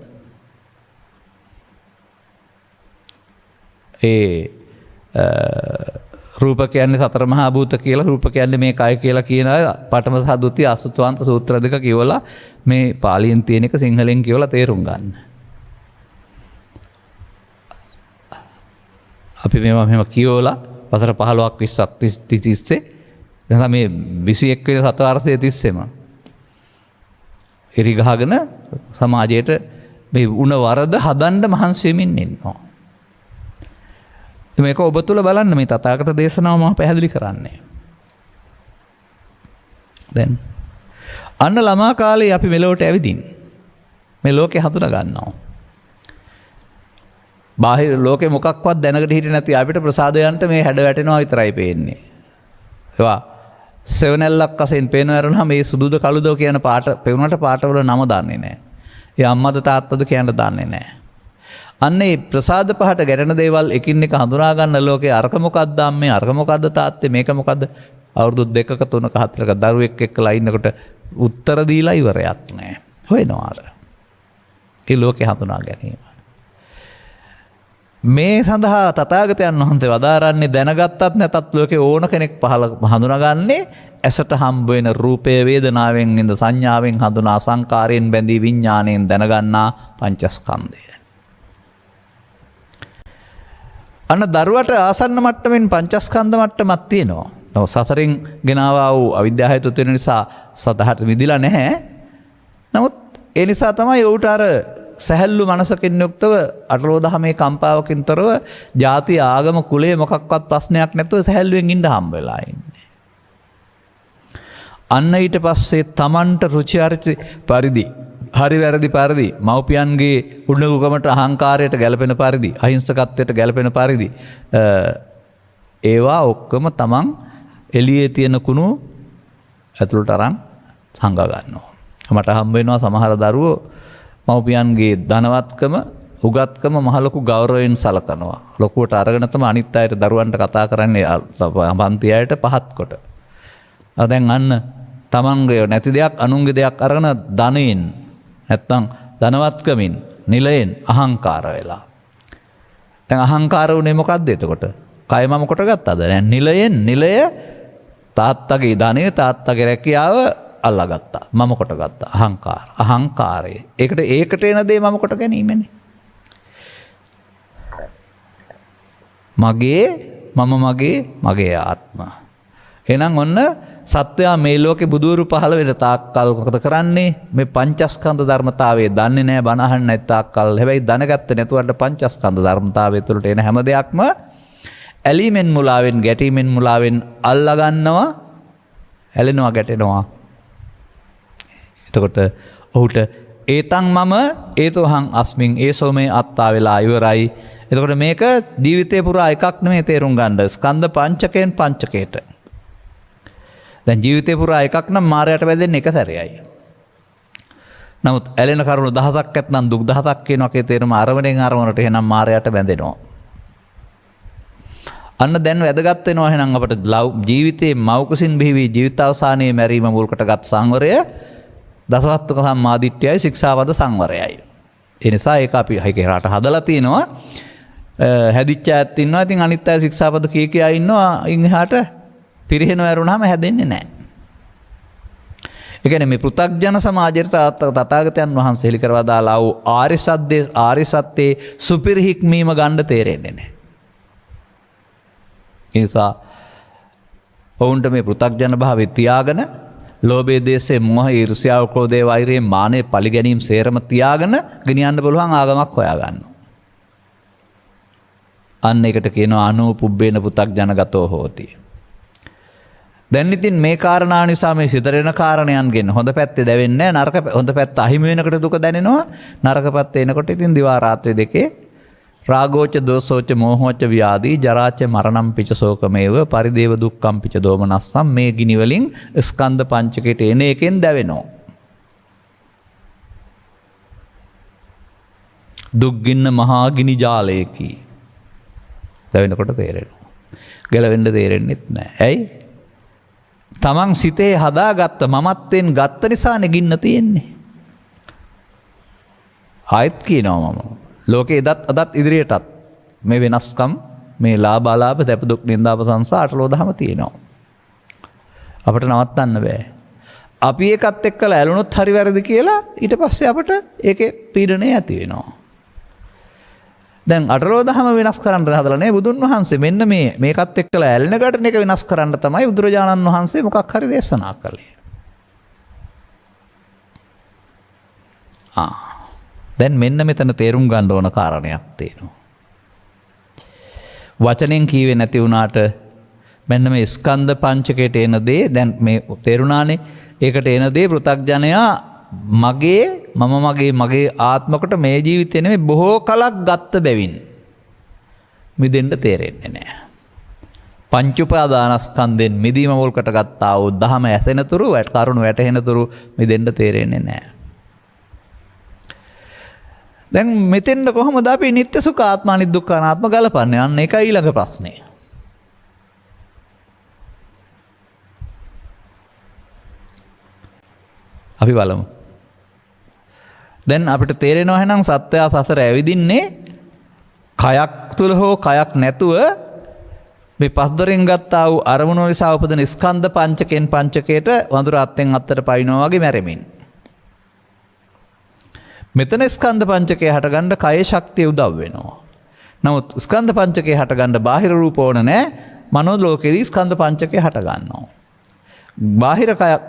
රූප කියන්නේ සතර මහා භූත කියලා, රූප කියන්නේ මේ කය කියලා කියන පඨම සහ ဒုတိ ය අසුත්වාන්ත සූත්‍ර දෙක කියවලා මේ පාලියෙන් තියෙන එක සිංහලෙන් කියවලා තේරුම් ගන්න. අපි මේවා මෙහෙම කියවලා වසර 15ක් 20ක් 30 එතන මේ 21 වෙනි සතවර්ෂයේ තිස්සෙම එරි ගහගෙන සමාජයට මේ උණ වරද හදන්න මහන්සි වෙමින් ඉන්නවා. මේක ඔබ තුල බලන්න මේ තථාගත දේශනාව මම පැහැදිලි කරන්නේ. දැන් අන්න ළමා කාලේ අපි මෙලොවට ඇවිදින් මේ ලෝකේ හඳුනා ගන්නවා. බාහිර ලෝකේ මොකක්වත් දැනකට හිටියේ නැති අපිට ප්‍රසාදයන්ට මේ හැඩ වැටෙනවා විතරයි පේන්නේ. ඒවා සෙවණැල්ලක් වශයෙන් පේනවරුණා මේ සුදුද කළුද කියන පාට පෙවුනට පාටවල නම දන්නේ නැහැ. ඒ අම්මද තාත්තද කියන්න දන්නේ නැහැ. අන්න ඒ ප්‍රසාද පහට ගැටෙන දේවල් එකින් එක හඳුනා ගන්න ලෝකේ අරක මොකක්ද අම්මේ අරක මොකක්ද තාත්තේ මේක මොකක්ද අවුරුදු 2ක 3ක 4ක දරුවෙක් එක්කලා ඉන්නකොට උත්තර දීලා ඉවරයක් නැහැ. හොයනවා අර. ඒ ලෝකේ හඳුනා ගැනීම. මේ සඳහා තථාගතයන් වහන්සේ වදාරන්නේ දැනගත්තත් නැතත් ලෝකේ ඕන කෙනෙක් පහළ හඳුනාගන්නේ ඇසට හම්බ වෙන රූපේ වේදනාවෙන් ඉඳ සංඥාවෙන් හඳුනා සංකාරයෙන් බැඳී විඥාණයෙන් දැනගන්නා පංචස්කන්ධය. අන්න දරුවට ආසන්න මට්ටමින් පංචස්කන්ධ මට්ටමක් තියෙනවා. සසරින් ගෙනාවා වූ අවිද්‍යාව හේතු වෙන නිසා සතහට විදිලා නැහැ. නමුත් ඒ නිසා තමයි ඌට අර සැහැල්ලු මනසකින් යුක්තව අටලෝ දහමේ කම්පාවකින් තොරව ಜಾති ආගම කුලය මොකක්වත් ප්‍රශ්නයක් නැතුව සැහැල්ලුවෙන් ඉඳ හම්බ වෙලා ඉන්නේ. අන්න ඊට පස්සේ Tamanට රුචි අරුචි පරිදි හරි වැරදි පරිදි මව්පියන්ගේ උඩඟුකමට අහංකාරයට ගැලපෙන පරිදි අහිංසකත්වයට ගැලපෙන පරිදි ඒවා ඔක්කොම Taman එළියේ තියෙන කුණු ඇතුළට අරන් හංගා ගන්නවා. මට හම්බ වෙනවා සමහර දරුවෝ මව්පියන්ගේ ධනවත්කම උගත්කම මහ ලොකු ගෞරවයෙන් සලකනවා. ලොකුවට අරගෙන තමයි අනිත් අයට දරුවන්ට කතා කරන්නේ පන්ති අයට පහත් කොට. දැන් අන්න තමන්ගේ නැති දෙයක් අනුන්ගේ දෙයක් අරගෙන ධනෙන් නැත්තම් ධනවත්කමින් නිලයෙන් අහංකාර වෙලා. දැන් අහංකාර උනේ මොකද්ද එතකොට? කය මම කොට ගත්තද? දැන් නිලයෙන් නිලය තාත්තගේ ධනෙ තාත්තගේ රැකියාව අල්ලාගත්තා. මම කොට ගත්තා. අහංකාරය. ඒකට එන දේ මම කොට ගැනීමනේ. මගේ ආත්ම. එහෙනම් ඔන්න සත්‍යයා මේ ලෝකේ බුදුරු පහළ වෙන තාක්කල් මොකද කරන්නේ? මේ පංචස්කන්ධ ධර්මතාවයේ දන්නේ නැහැ බණ අහන්නේ නැති තාක්කල්. හැබැයි දැනගත්තේ නැතුවට පංචස්කන්ධ ධර්මතාවය තුළට එන හැම දෙයක්ම ඇලීමෙන් මුලාවෙන් ගැටීමෙන් මුලාවෙන් අල්ලා ගන්නවා, ඇලෙනවා, ගැටෙනවා. එතකොට ඔහුට ඒතං මම ඒතෝහං අස්මින් ඒසෝ මේ අත්තා වෙලා ඉවරයි. එතකොට මේක ජීවිතේ පුරා එකක් නෙමෙයි තේරුම් ගන්න. ස්කන්ධ පංචකයෙන් පංචකයට. දැන් ජීවිතේ පුරා එකක් නම් මායයට වැදෙන්නේ එක සැරේයි. නමුත් ඇලෙන කරුණු දහසක් ඇත්නම් දුක් දහසක් කියනකේ තේරුම අරවණෙන් අරවණට එහෙනම් මායයට වැදෙනවා. අන්න දැන් වැදගත් වෙනවා එහෙනම් අපට ජීවිතේ මෞකසින් බිහිවි ජීවිතාවසානයේ මැරීම මුල්කටගත් සංවරය දසවත්තුක සම්මාදිට්ඨියයි ශික්ෂාපද සංවරයයි. ඒ නිසා ඒක අපි හිතේ රට හදලා තිනවා. හැදිච්ච ඇත් ඉන්නවා. ඉතින් අනිත් අය ශික්ෂාපද කීකියා ඉන්නවා. ඉන් එහාට පිරිහෙන වැරුණාම හැදෙන්නේ නැහැ. ඒ කියන්නේ මේ පෘථග්ජන සමාජයට තථාගතයන් වහන්සේ හෙළි කරවා දාලා වූ ආර්ය සත්‍යයේ සුපිරි හික්මීම ගන්න තේරෙන්නේ නැහැ. ඒ නිසා ඔවුන්ට මේ පෘථග්ජන භාවය තියාගෙන ලෝභයේ දේශේ මොහ ඊර්ෂ්‍යාව ක්‍රෝධය වෛරය මානෙ පරිගැනීම් සේරම තියාගෙන ගෙනියන්න පුළුවන් ආගමක් හොයාගන්නවා. අන්න ඒකට කියනවා අනුපුබ්බේන පෘථග්ජනගතෝ හෝති. දැන් ඉතින් මේ කාරණා නිසා මේ සිතරෙන කාරණයන්ගෙන් හොඳ පැත්තේ දැවෙන්නේ නැහැ. නරක හොඳ පැත්ත අහිමි වෙනකොට දුක දැනෙනවා. නරක පැත්ත එනකොට ඉතින් දිවා රාත්‍රී දෙකේ රාගෝච දෝසෝච මෝහෝච ව්‍යාධි ජරාච මරණම් පිච ශෝකමේව පරිදේව දුක්ඛම් පිච දෝමනස්සම් මේ ගිනි වලින් ස්කන්ධ පංචකයට එන එකෙන් දැවෙනවා. දුක් ගින්න මහා ගිනි ජාලයකි. දැවෙනකොට තේරෙනවා. ගැලවෙන්න තේරෙන්නේ නැහැ. ඇයි? තමන් සිතේ හදාගත්ත මමත්වෙන් ගත්ත නිසා නෙගින්න තියෙන්නේ. ආයෙත් කියනවා මම ලෝකේ අදත් ඉදිරියටත් මේ වෙනස්කම් මේ ලාභ අලාභ දැප දුක් නින්දා ප්‍රශංසා අටලෝ දහම තියෙනවා. අපිට නවත්තන්න බෑ. අපි ඒකත් එක්කලා ඇලුනොත් හරි වැරදි කියලා ඊට පස්සේ අපිට ඒකේ පීඩනය ඇති වෙනවා. දැන් අටලෝ දහම වෙනස් කරන්න හදලා නේ බුදුන් වහන්සේ මෙන්න මේකත් එක්කලා ඇලෙන ගැටන එක වෙනස් කරන්න තමයි බුදුරජාණන් වහන්සේ මොකක් හරි දේශනා කළේ. දැන් මෙන්න මෙතන තේරුම් ගන්න ඕන කාරණයක් තියෙනවා. වචනෙන් කීවේ නැති වුණාට මෙන්න මේ ස්කන්ධ පංචකයට එන දේ දැන් මේ තේරුණානේ. ඒකට එන දේ පෘථග්ජනයා මගේ ආත්මකට මේ ජීවිතේ නෙමෙයි බොහෝ කලක් ගත්ත බැවින් මිදෙන්න තේරෙන්නේ නැහැ. පංච උපාදානස්කන්ධෙන් මිදීම මුල්කට ගත්තා වූ ධහම ඇසෙනතුරු කරුණ වැටහෙනතුරු මිදෙන්න තේරෙන්නේ නැහැ. දැන් මෙතෙන්ද කොහොමද අපි නිත්‍ය සුඛ ආත්ම අනිත් දුක්ඛ අනාත්ම ගලපන්නේ? අන්න ඒකයි ඊළඟ ප්‍රශ්නේ. අපි බලමු. දැන් අපිට තේරෙනවා එහෙනම් සත්‍යය සසර ඇවිදින්නේ කයක් තුල හෝ කයක් නැතුව මේ පස්දරෙන් ගත්තා වූ අරමුණු නිසා උපදින ස්කන්ධ පංචකෙන් පංචකයට වඳුර අත්ෙන් අත්තට පයින්නවා වගේ මැරෙමින්. මෙතන ස්කන්ධ පංචකය හටගන්න කයේ ශක්තිය උදව් වෙනවා. නමුත් ස්කන්ධ පංචකය හටගන්න බාහිර රූප ඕන නැහැ. මනෝ ලෝකෙදී ස්කන්ධ පංචකය හට ගන්නවා. බාහිර කයක්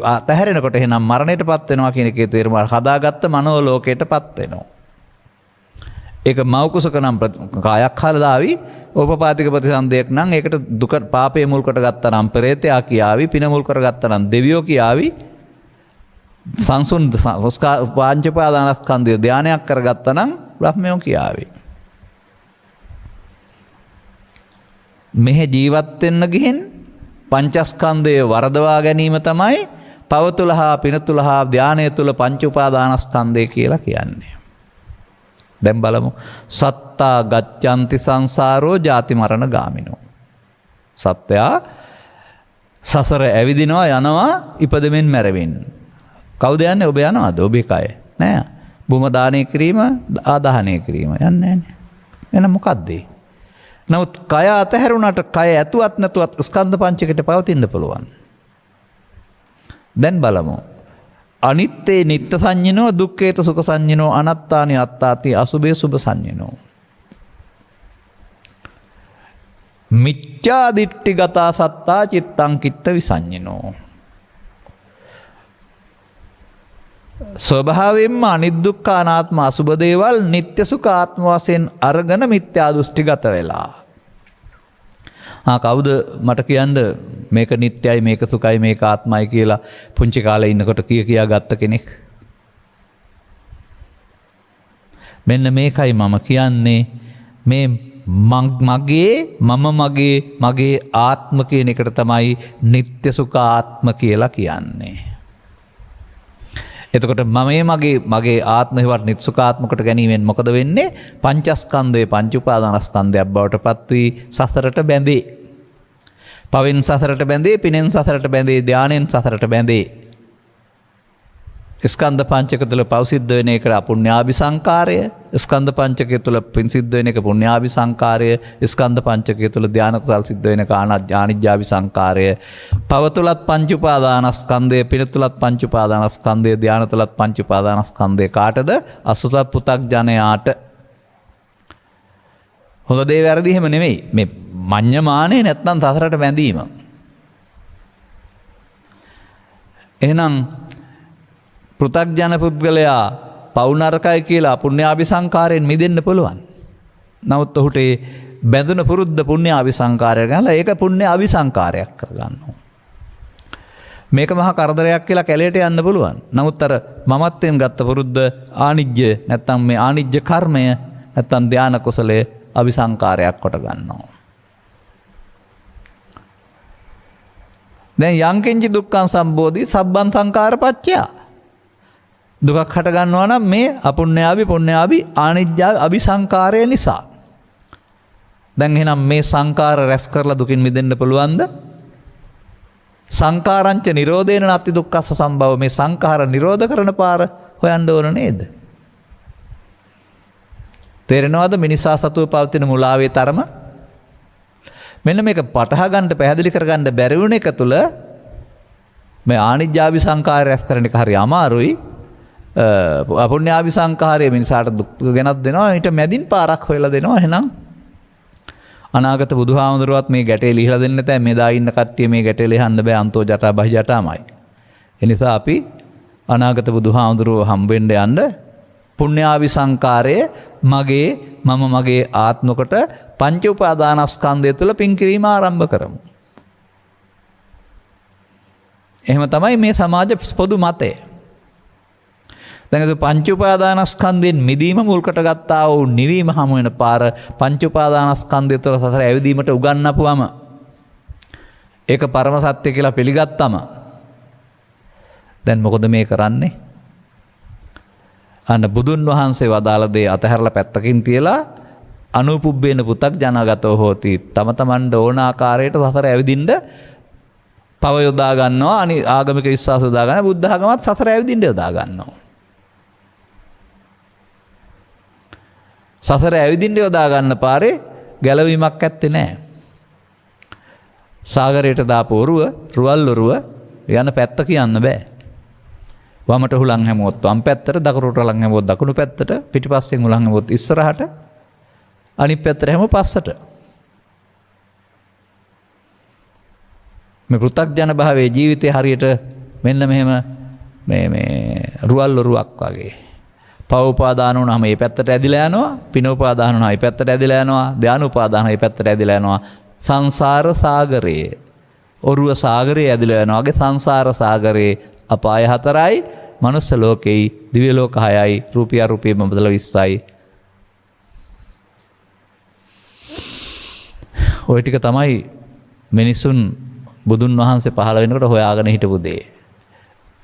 අතහැරෙනකොට එහෙනම් මරණයටපත් වෙනවා කියන එකේ තේරුම හදාගත්ත මනෝ ලෝකයටපත් වෙනවා. ඒක මෞකුසක නම් කායක් හලදාවි ඕපපාතික ප්‍රතිසන්දයක් නම් ඒකට දුක පාපය මුල් කොට ගත්තා නම් පෙරේතයා කියාවි, පින මුල් කරගත්තා නම් දෙවියෝ කියාවි. සංසුන් පාංචපාදානස්කන්ධය ධානයක් කරගත්තා නම් බ්‍රහ්මයෝ කියාවි. මෙහෙ ජීවත් වෙන්න ගිහින් පංචස්කන්ධය වරදවා ගැනීම තමයි පව තුළ හා පින තුළ හා ධානය තුළ පංච උපාදානස්කන්ධය කියලා කියන්නේ. දැන් බලමු. සත්තා ගච්ඡanti සංසාරෝ ජාති මරණ ගාමිනෝ. සත්‍යයා සසර ඇවිදිනවා යනවා ඉපදෙමින් මැරෙමින්. කවුද යන්නේ? ඔබ යනවාද? ඔබේ කය නෑ. බුම දානය කිරීම ආදාහනය කිරීම යන්නේ නෑනේ. එහෙනම් මොකද්ද? නමුත් කය අතහැරුණාට කය ඇතුවත් නැතුවත් ස්කන්ධ පංචකයට පවතින්න පුළුවන්. දැන් බලමු. අනිත්තේ නිත්‍ය සංඤ්ඤනෝ දුක්ඛේත සුඛ සංඤ්ඤනෝ අනත්තානි අත්තාති අසුභේ සුභ සංඤ්ඤනෝ. මිච්ඡා දිට්ඨිගතා සත්තා චිත්තං කිත්ත විසඤ්ඤනෝ. ස්වභාවයෙන්ම අනිදුක්ඛ අනාත්ම අසුබ දේවල් නිත්‍ය සුඛ ආත්ම වශයෙන් අරගෙන මිත්‍යා දෘෂ්ටිගත වෙලා. කවුද මට කියන්න මේක නිත්‍යයි මේක සුඛයි මේක ආත්මයි කියලා පුංචි කාලේ ඉන්නකොට කියා ගත්ත කෙනෙක්? මෙන්න මේකයි මම කියන්නේ මේ මගේ ආත්ම කියන එකට තමයි නිත්‍ය සුඛ ආත්ම කියලා කියන්නේ. එතකොට මගේ ආත්මයවත් නිත්සුකාත්මකට ගැනීමෙන් මොකද වෙන්නේ? පංචස්කන්ධයේ පංච උපාදානස්කන්ධයක් බවට පත් වී සසරට බැඳේ. පවෙන් සසරට බැඳේ, පිනෙන් සසරට බැඳේ, ධානයෙන් සසරට බැඳේ. ස්කන්ධ පංචක තුළ පව් සිද්ධ වෙන එකට අපුණ්‍යාභි සංකාරය, ස්කන්ධ පංචකය තුළ පින් සිද්ධ වෙන එක පුණ්‍යාභි සංකාරය, ස්කන්ධ පංචකය තුළ ධාන කුසල් සිද්ධ වෙන එක ආනිජ්ජාභි සංකාරය. පව තුලත් පංච උපාදානස්කන්ධය, පින තුලත් පංච උපාදානස්කන්ධය, ධාන තුලත් පංච උපාදානස්කන්ධය. කාටද? අසුත පුතග්ජනයාට. හොඳ දේ වැරදි එහෙම නෙමෙයි. මේ මඤ්ඤමානේ නැත්නම් සසරට බැඳීම. එහෙනම් පෘථග්ජන පුද්ගලයා පව් නරකයි කියලා පුණ්‍යාභි සංකාරයෙන් මිදෙන්න පුළුවන්. නමුත් ඔහුට බැඳුන පුරුද්ද පුණ්‍යාභි සංකාරය ගන්නලා ඒක පුණ්‍යාභි සංකාරයක් කරගන්නවා. මේක මහා කරදරයක් කියලා කැලේට යන්න පුළුවන්. නමුත් අර මමත්වයෙන් ගත්ත පුරුද්ද ආනිජ්‍ය නැත්නම් මේ ආනිජ්‍ය කර්මය නැත්නම් ධාන කුසලයේ අபிසංකාරයක් කොට ගන්නවා. දැන් යංකින්චි දුක්ඛං සම්බෝධි සබ්බං සංකාර පච්චය. දුකක් හට ගන්නවා නම් මේ අපුණ්‍යාභි පුණ්‍යාභි ආනිජ්ජා අபிසංකාරය නිසා. දැන් එහෙනම් මේ සංකාර රැස් කරලා දුකින් මිදෙන්න පුළුවන්ද? සංකාරංච නිරෝධේන නත්ති දුක්ඛස්ස සම්භව. මේ සංඛාර නිරෝධ කරන පාර හොයන්න ඕන නේද? තේරෙනවද මිනිසා සතුව පවතින මුලාවේ තරම? මෙන්න මේක පටහ ගන්න පැහැදිලි කරගන්න බැරි වුණ එක තුල මේ ආනිජ්ජාභි සංකාරය රැස් කරන එක හරි අමාරුයි. අපුණ්‍යාභි සංකාරය මිනිසාට දුක් ගෙනත් දෙනවා. ඊට මැදින් පාරක් හොයලා දෙනවා. එහෙනම් අනාගත බුදුහාමුදුරුවත් මේ ගැටේ ලිහලා දෙන්න නැතයි. මෙදා ඉන්න කට්ටිය මේ ගැටේ ලිහන්න බෑ. අන්තෝ ජටා බහි ජටාමයි. ඒ නිසා අපි අනාගත බුදුහාමුදුරුව හම්බෙන්න යන්න පුණ්‍යාභි සංකාරයේ මගේ ආත්මකට පංච උපාදානස්කන්ධය තුළ පින් කිරීම ආරම්භ කරමු. එහෙම තමයි මේ සමාජ පොදු මතය. දැන් පංච උපාදානස්කන්ධයෙන් මිදීම මුල්කට ගත්තා වූ නිවීම හමු වෙන පාර පංච උපාදානස්කන්ධය තුළ සසර ඇවිදීමට උගන්වපුවම ඒක පරම සත්‍ය කියලා පිළිගත්තම දැන් මොකද මේ කරන්නේ? අන්න බුදුන් වහන්සේ වදාළ දේ අතහැරලා පැත්තකින් තියලා අනුපුබ්බේන පුතග්ජනගතෝ හෝති. තම තමන්ට ඕන ආකාරයට සසර ඇවිදින්න පව යොදා ගන්නවා. ආගමික විශ්වාස යොදා ගන්න. බුද්ධ ආගමත් සසර ඇවිදින්න යොදා ගන්නවා. සසර ඇවිදින්න යොදා ගන්න පාරේ ගැලවීමක් ඇත්තේ නැහැ. සාගරයට දාපු ඔරුව, රුවල් ඔරුව යන පැත්ත කියන්න බෑ. වමට හුලං හැමුවොත් වම් පැත්තට, දකුණට හුලං හැමුවොත් දකුණු පැත්තට, පිටිපස්සෙන් හුලං හැමුවොත් ඉස්සරහට, අනිත් පැත්තට හැමුව පස්සට. මේ පෘථග්ජන භාවයේ ජීවිතේ හරියට මෙන්න මෙහෙම මේ රුවල් ඔරුවක් වගේ. පව උපාදාන වුණාම මේ පැත්තට ඇදිලා යනවා, පින උපාදාන වුණාම මේ පැත්තට ඇදිලා යනවා, ධාන උපාදාන මේ පැත්තට ඇදිලා යනවා. සංසාර සාගරයේ ඔරුව සාගරයේ ඇදිලා යනවා වගේ සංසාර සාගරයේ අපාය 4යි, මනුස්ස ලෝකෙයි, දිව්‍ය ලෝක 6යි, රූපී අරූපී බඹදල 20යි. ওই ටික තමයි මිනිසුන් බුදුන් වහන්සේ පහළ වෙනකොට හොයාගෙන හිටපු දේ.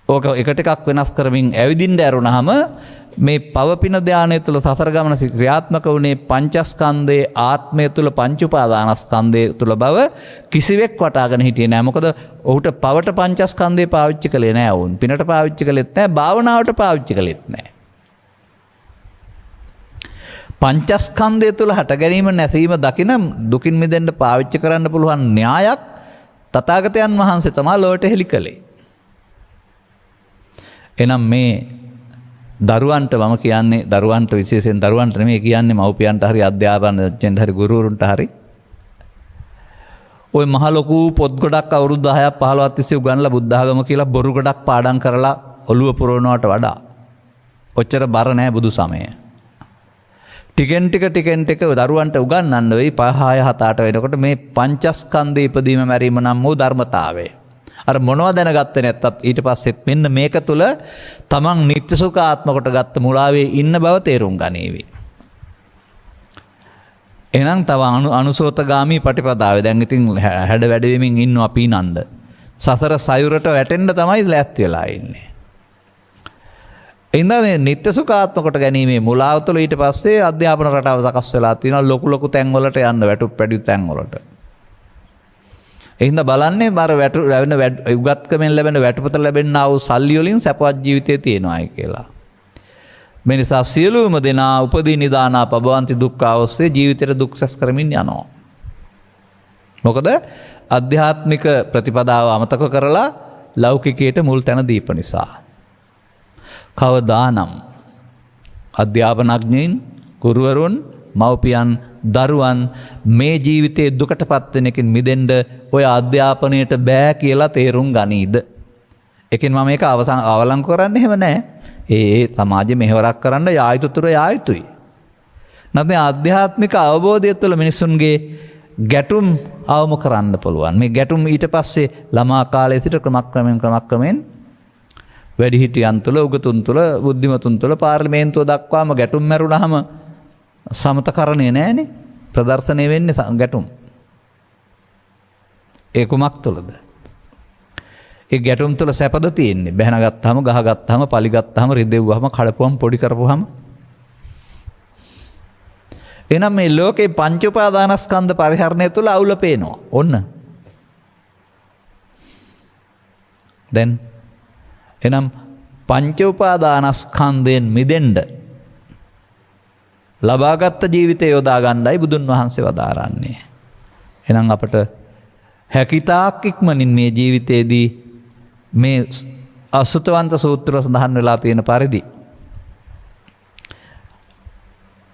ඕක එක ටිකක් වෙනස් කරමින් ඇවිදින්න ඇරුණාම මේ පවපින ධානය තුළ සසර ගමන ක්‍රියාත්මක වුණේ පංචස්කන්ධයේ ආත්මය තුළ පංච උපාදානස්කන්ධය තුළ බව කිසිවෙක් වටාගෙන හිටියේ නෑ. මොකද ඔහුට පවට පංචස්කන්ධය පාවිච්චි කළේ නෑ. වුන් පිනට පාවිච්චි කළෙත් නෑ, භාවනාවට පාවිච්චි කළෙත් නෑ. පංචස්කන්ධය තුළ හට ගැනීම නැසීම දකින දුකින් මිදෙන්න පාවිච්චි කරන්න පුළුවන් න්‍යායක් තථාගතයන් වහන්සේ තමයි ලෝකෙට හෙළි කළේ. එනම් මේ දරුවන්ට මම කියන්නේ දරුවන්ට විශේෂයෙන් දරුවන්ට නෙමෙයි කියන්නේ මව්පියන්ට හරි අධ්‍යාපනඥයන්ට හරි ගුරුවරුන්ට හරි ওই මහ ලොකු පොත් ගොඩක් අවුරුදු 10ක් 15ක් තිස්සේ උගන්ලා බුද්ධ ආගම කියලා බොරු ගොඩක් පාඩම් කරලා ඔළුව පුරවනවට වඩා ඔච්චර බර නැහැ බුදු සමය. ටිකෙන් ටික දරුවන්ට උගන්වන්න වෙයි 5 6 7 8 වෙනකොට මේ පංචස්කන්ධේ ඉදීම මැරීම නම් වූ ධර්මතාවය. අර මොනවද දැනගත්තේ නැත්තත් ඊට පස්සෙත් මෙන්න මේක තුල තමන් නිත්‍ය සුඛ ආත්ම කොට ගත්ත මුලාවේ ඉන්න බව තේරුම් ගනීවි. එහෙනම් තව අනුසෝතගාමී පටිපදාවේ දැන් ඉතින් හැඩ වැඩ වෙමින් ඉන්නවා පීනන්ද. සසර සයුරට වැටෙන්න තමයි ලෑස්ති වෙලා ඉන්නේ. ඉඳ මේ නිත්‍ය සුඛාත්ම කොට ගැනීමේ මුලාව තුළ ඊට පස්සේ අධ්‍යාපන රටාව සකස් වෙලා තියෙනවා ලොකු ලොකු තැන් වලට යන්න වැටුප් පැඩි තැන් වලට. එහෙනම් බලන්නේ බර ලැබෙන උගත්කමෙන් ලැබෙන වැටුපත ලැබෙනා වූ සල්ලි වලින් සපවත් ජීවිතය තියෙනවායි කියලා. මේ නිසා සියලුම දෙනා උපදී නිදානා පබවන්ති දුක්ඛ ඔස්සේ ජීවිතේට දුක් සැස් කරමින් යනවා. මොකද අධ්‍යාත්මික ප්‍රතිපදාව අමතක කරලා ලෞකිකයට මුල් තැන දීප නිසා. කවදානම් අධ්‍යාපනඥයින් ගුරුවරුන් මව්පියන් දරුවන් මේ ජීවිතයේ දුකට පත් වෙන එකෙන් මිදෙන්න ඔය අධ්‍යාපනයට බෑ කියලා තේරුම් ගනීද? ඒකෙන් මම මේක අවලංගු කරන්නේ එහෙම නැහැ. ඒ සමාජෙ මෙහෙවරක් කරන්න යායුතුතර යායුතුයි. නැත්නම් ආධ්‍යාත්මික අවබෝධය තුළ මිනිසුන්ගේ ගැටුම් අවම කරන්න පුළුවන්. මේ ගැටුම් ඊට පස්සේ ළමා කාලයේ සිට ක්‍රමක්‍රමයෙන් වැඩිහිටියන් තුළ උගතුන් තුළ බුද්ධිමතුන් තුළ පාර්ලිමේන්තුව දක්වාම ගැටුම් මැරුණාම සමතකරණය නෑනේ. ප්‍රදර්ශනය වෙන්නේ ගැටුම්. ඒ කුමක් තුළද? ඒ ගැටුම් තුළ සැපද තියෙන්නේ. බැහැන ගත්තාම, ගහ ගත්තාම, පලි ගත්තාම, රිදෙව්වහම, කඩපුවම, පොඩි කරපුවහම. එහෙනම් මේ ලෝකේ පංච උපාදානස්කන්ධ පරිහරණය තුළ අවුල පේනවා. ඔන්න. දැන් එනම් පංච උපාදානස්කන්ධයෙන් මිදෙන්න ලබාගත් ජීවිතය යොදා ගන්නයි බුදුන් වහන්සේ වදාරන්නේ. එහෙනම් අපට හැකිතාක් ඉක්මනින් මේ ජීවිතයේදී මේ අසුතවන්ත සූත්‍ර සඳහන් වෙලා තියෙන පරිදි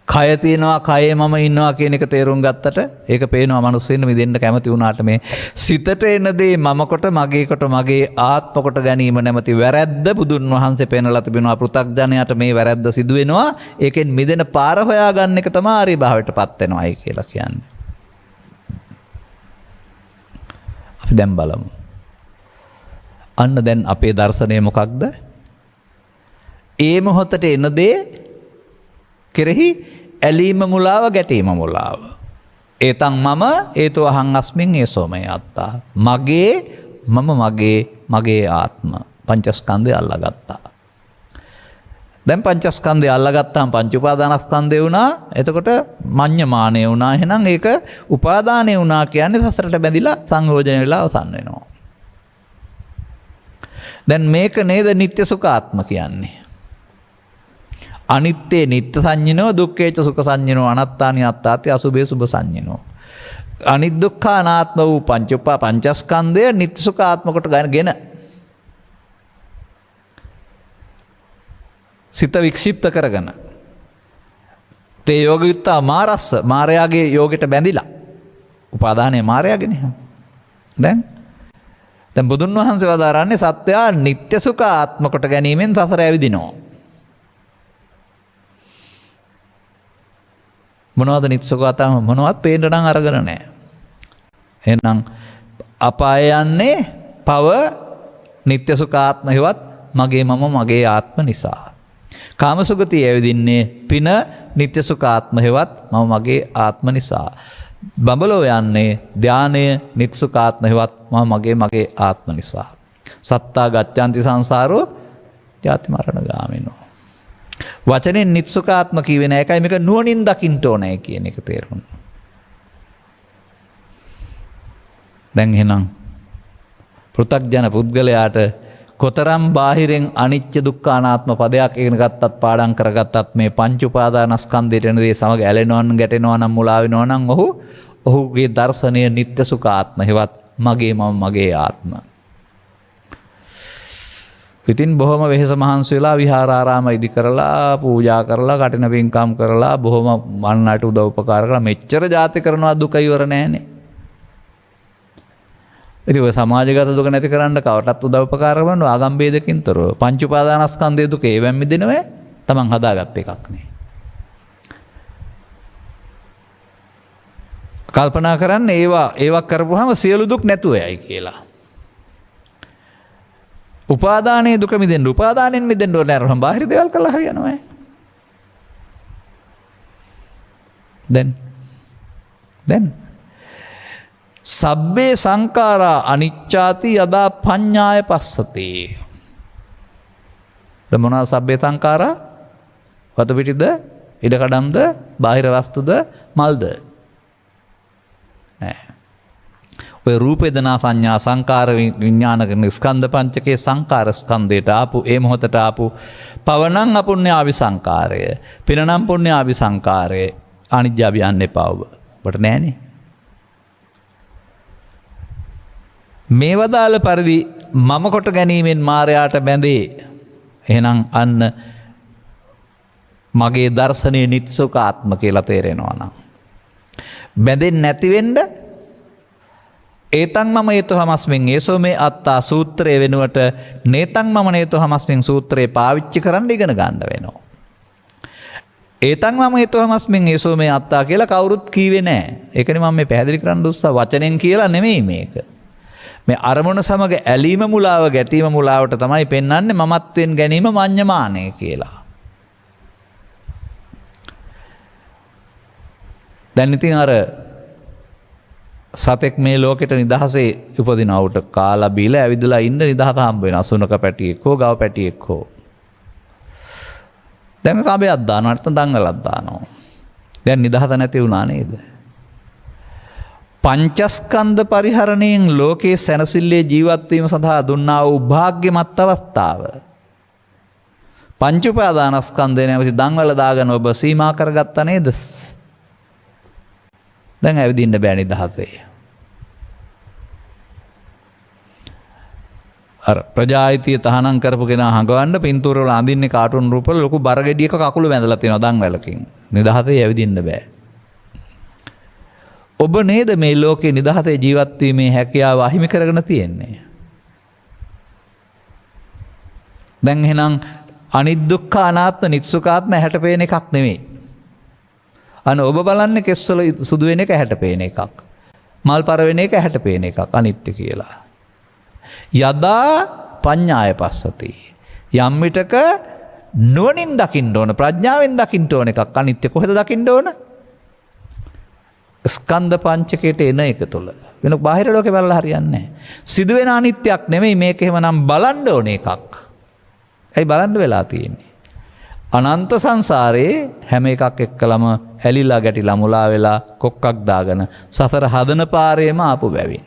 කය තියෙනවා, කයේ මම ඉන්නවා කියන එක තේරුම් ගත්තට ඒක පේනවා මිනිස්සුන් මිදෙන්න කැමති වුණාට මේ සිතට එන දේ මම කොට, මගේ කොට, මගේ ආත්ම කොට ගැනීම නැමැති වැරැද්ද බුදුන් වහන්සේ පෙන්වලා තිබෙනවා. පෘථග්ජනයාට මේ වැරැද්ද සිදු වෙනවා. ඒකෙන් මිදෙන පාර හොයාගන්න එක තමයි ආර්ය භාවයටපත් වෙනවායි කියලා කියන්නේ. අපි දැන් බලමු. අන්න දැන් අපේ දර්ශනය මොකක්ද? ඒ මොහොතට එන දේ කෙරෙහි ඇලීම මුලාව, ගැටීම මුලාව. ඒතන් මම ඒතෝ අහං අස්මින් ඒසෝමය අත්තා. මගේ, මම මගේ, මගේ ආත්ම. පංචස්කන්ධය අල්ලගත්තා. දැන් පංචස්කන්ධය අල්ලගත්තාම පංච උපාදානස්කන්ධය වුණා. එතකොට මඤ්ඤමානය වුණා. එහෙනම් ඒක උපාදානය වුණා කියන්නේ සසරට බැඳිලා සංයෝජන වෙලා අවසන් වෙනවා. දැන් මේක නේද නිත්‍ය සුඛාත්ම කියන්නේ. අනිත්‍යේ නිත්‍ය සංඤිනෝ, දුක්ඛේච සුඛ සංඤිනෝ, අනාත්තානි අත්තාති අසුභේ සුභ සංඤිනෝ. අනිදුක්ඛ අනාත්ම වූ පංචස්කන්ධය නිත්‍ය සුඛාත්ම කොට ගෙන සිත වික්ෂිප්ත කරගෙන තේ යෝගයුත්තා මාරස්ස, මාරයාගේ යෝගයට බැඳිලා උපාදානයේ මාරයාගේනේ. දැන් බුදුන් වහන්සේ වදාරන්නේ සත්‍යය නිත්‍ය සුඛාත්ම කොට ගැනීමෙන් සසර ඇවිදිනවා. මොනවද නිත්‍ය සුඛාත්ම? මොනවත් පේන්න නම් අරගෙන නැහැ. එහෙනම් අපාය යන්නේ පව නිත්‍ය සුඛාත්ම හේවත් මගේ මම මගේ ආත්ම නිසා. කාමසුගතිය ඇවිදින්නේ පින නිත්‍ය සුඛාත්ම හේවත් මම මගේ ආත්ම නිසා. බඹලෝ යන්නේ ධානය නිත්‍ය සුඛාත්ම හේවත් මම මගේ ආත්ම නිසා. සත්තා ගච්ඡanti සංසාරෝ ජාති මරණ ගාමිනෝ. වචනෙන් නිත්‍ය සුඛාත්ම කියවේ නෑ. ඒකයි මේක නුවණින් දකින්න ඕනේ කියන එක තේරුම්. දැන් එහෙනම් පෘථග්ජන පුද්ගලයාට කොතරම් බාහිරෙන් අනිත්‍ය දුක්ඛ අනාත්ම පදයක් ඉගෙන ගත්තත් පාඩම් කරගත්තත් මේ පංච උපාදානස්කන්ධයට එන දේ සමග ඇලෙනවා නම් ගැටෙනවා නම් මුලා වෙනවා නම් ඔහුගේ දර්ශනය නිත්‍ය සුඛාත්ම හේවත් මගේ මම මගේ ආත්ම. ඉතින් බොහොම වෙහෙස මහන්සි වෙලා විහාරාරාම ඉදි කරලා පූජා කරලා කටින පින්කම් කරලා බොහොම මන්නට උදව් උපකාර කරලා මෙච්චර ಜಾති කරනවා දුක ඉවර නැහනේ. ඉතින් ඔය සමාජගත දුක නැති කරන්න කවටත් උදව් උපකාර කරන ආගම් ભેදකින් තොරව පංච උපාදානස්කන්ධයේ දුක ඒවෙන් මිදෙනවේ තමන් හදාගත්ත එකක් නේ. කල්පනා කරන්න ඒවා කරපුවාම සියලු දුක් නැතුව යයි කියලා. උපාදානයේ දුක මිදෙන්න උපාදානෙන් මිදෙන්න ඕනේ අරහම් බාහිර දේවල් කළා හරියනවා. දැන් සබ්බේ සංඛාරා අනිච්ඡාති යදා පඤ්ඤාය පස්සතේ. මොනවා සබ්බේ සංඛාරා? වතු පිටිද, ඉඩකඩම්ද, බාහිර වස්තුද, මල්ද? නෑ. ඔය රූප වේදනා සංඥා සංකාර විඥාන කියන ස්කන්ධ පංචකයේ සංකාර ස්කන්ධයට ආපු ඒ මොහොතට ආපු පවණං අපුඤ්ඤ ආවිසංකාරය, පිනනම් පුඤ්ඤ ආවිසංකාරය අනිත්‍ය අභියන්න එපා ඔබ. ඔබට නෑනේ. මේ වදාළ පරිදි මම කොට ගැනීමෙන් මායයට බැඳේ. එහෙනම් අන්න මගේ දර්ශනයේ නිත්සුකාත්ම කියලා තේරෙනවා නම් බැඳෙන්නේ නැති වෙන්න ඒතං මම හේතු හමස්මින් ඒසෝ මේ අත්තා සූත්‍රයේ වෙනුවට නේතං මම හේතු හමස්මින් සූත්‍රේ පාවිච්චි කරන්න ඉගෙන ගන්න වෙනවා. ඒතං මම හේතු හමස්මින් ඒසෝ මේ අත්තා කියලා කවුරුත් කීවේ නැහැ. ඒකනේ මම මේ පැහැදිලි කරන්න උත්සාහ වචනෙන් කියලා නෙමෙයි මේක. මේ අරමුණ සමග ඇලීම මුලාව ගැටීම මුලාවට තමයි පෙන්වන්නේ මමත්වෙන් ගැනීම මඤ්ඤමානය කියලා. දැන් ඉතින් අර සතෙක් මේ ලෝකෙට නිදහසේ උපදිනවට කාලා බීලා ඇවිදලා ඉන්න නිදහස හම්බ වෙනවා. සුනක පැටියෙක් හෝ ගව පැටියෙක් හෝ. දැන් කබයක් දානවා නැත්නම් දංගලක් දානවා. දැන් නිදහස නැති වුණා නේද? පංචස්කන්ධ පරිහරණයෙන් ලෝකේ සැනසෙල්ලේ ජීවත් වීම සඳහා දුන්නා වූ වාග්යමත් අවස්ථාව. පංච උපාදානස්කන්ධය නැමැති දංවල දාගෙන ඔබ සීමා කරගත්තා නේද? දැන් ඇවිදින්න බෑ නිදහසේ. අර ප්‍රජායිතිය තහනම් කරපු කෙනා හංගවන්න පින්තූර වල අඳින්නේ කාටුන් රූපවල ලොකු බර ගෙඩියක කකුල වැඳලා තියෙනවා දංවලකින්. නිදහසේ ඇවිදින්න බෑ. ඔබ නේද මේ ලෝකේ නිදහසේ ජීවත් වීමේ හැකියාව අහිමි කරගෙන තියෙන්නේ. දැන් එහෙනම් අනිදුක්ඛ අනාත්ම නිත්සුකාත්ම හැට පේන එකක් නෙමෙයි. අන ඔබ බලන්නේ කෙස්වල සුදු වෙන එක හැට පේන එකක්. මල් පර වෙන එක හැට පේන එකක් අනිත්‍ය කියලා. යදා පඤ්ඤාය පස්සති. යම් විටක නුවණින් දකින්න ඕන ප්‍රඥාවෙන් දකින්න ඕන එකක් අනිත්‍ය කොහෙද දකින්න ඕන? ස්කන්ධ පංචකයට එන එක තුළ. වෙන බාහිර ලෝකේ බලලා හරියන්නේ නැහැ. සිදුවෙන අනිත්‍යක් නෙමෙයි මේක එහෙමනම් බලන්න ඕන එකක්. ඇයි බලන්න වෙලා තියෙන්නේ? අනන්ත සංසාරේ හැම එකක් එක්කලම ඇලිලා ගැටිලා මුලා වෙලා කොක්කක් දාගෙන සතර හදන පාරේම ආපු බැවින්.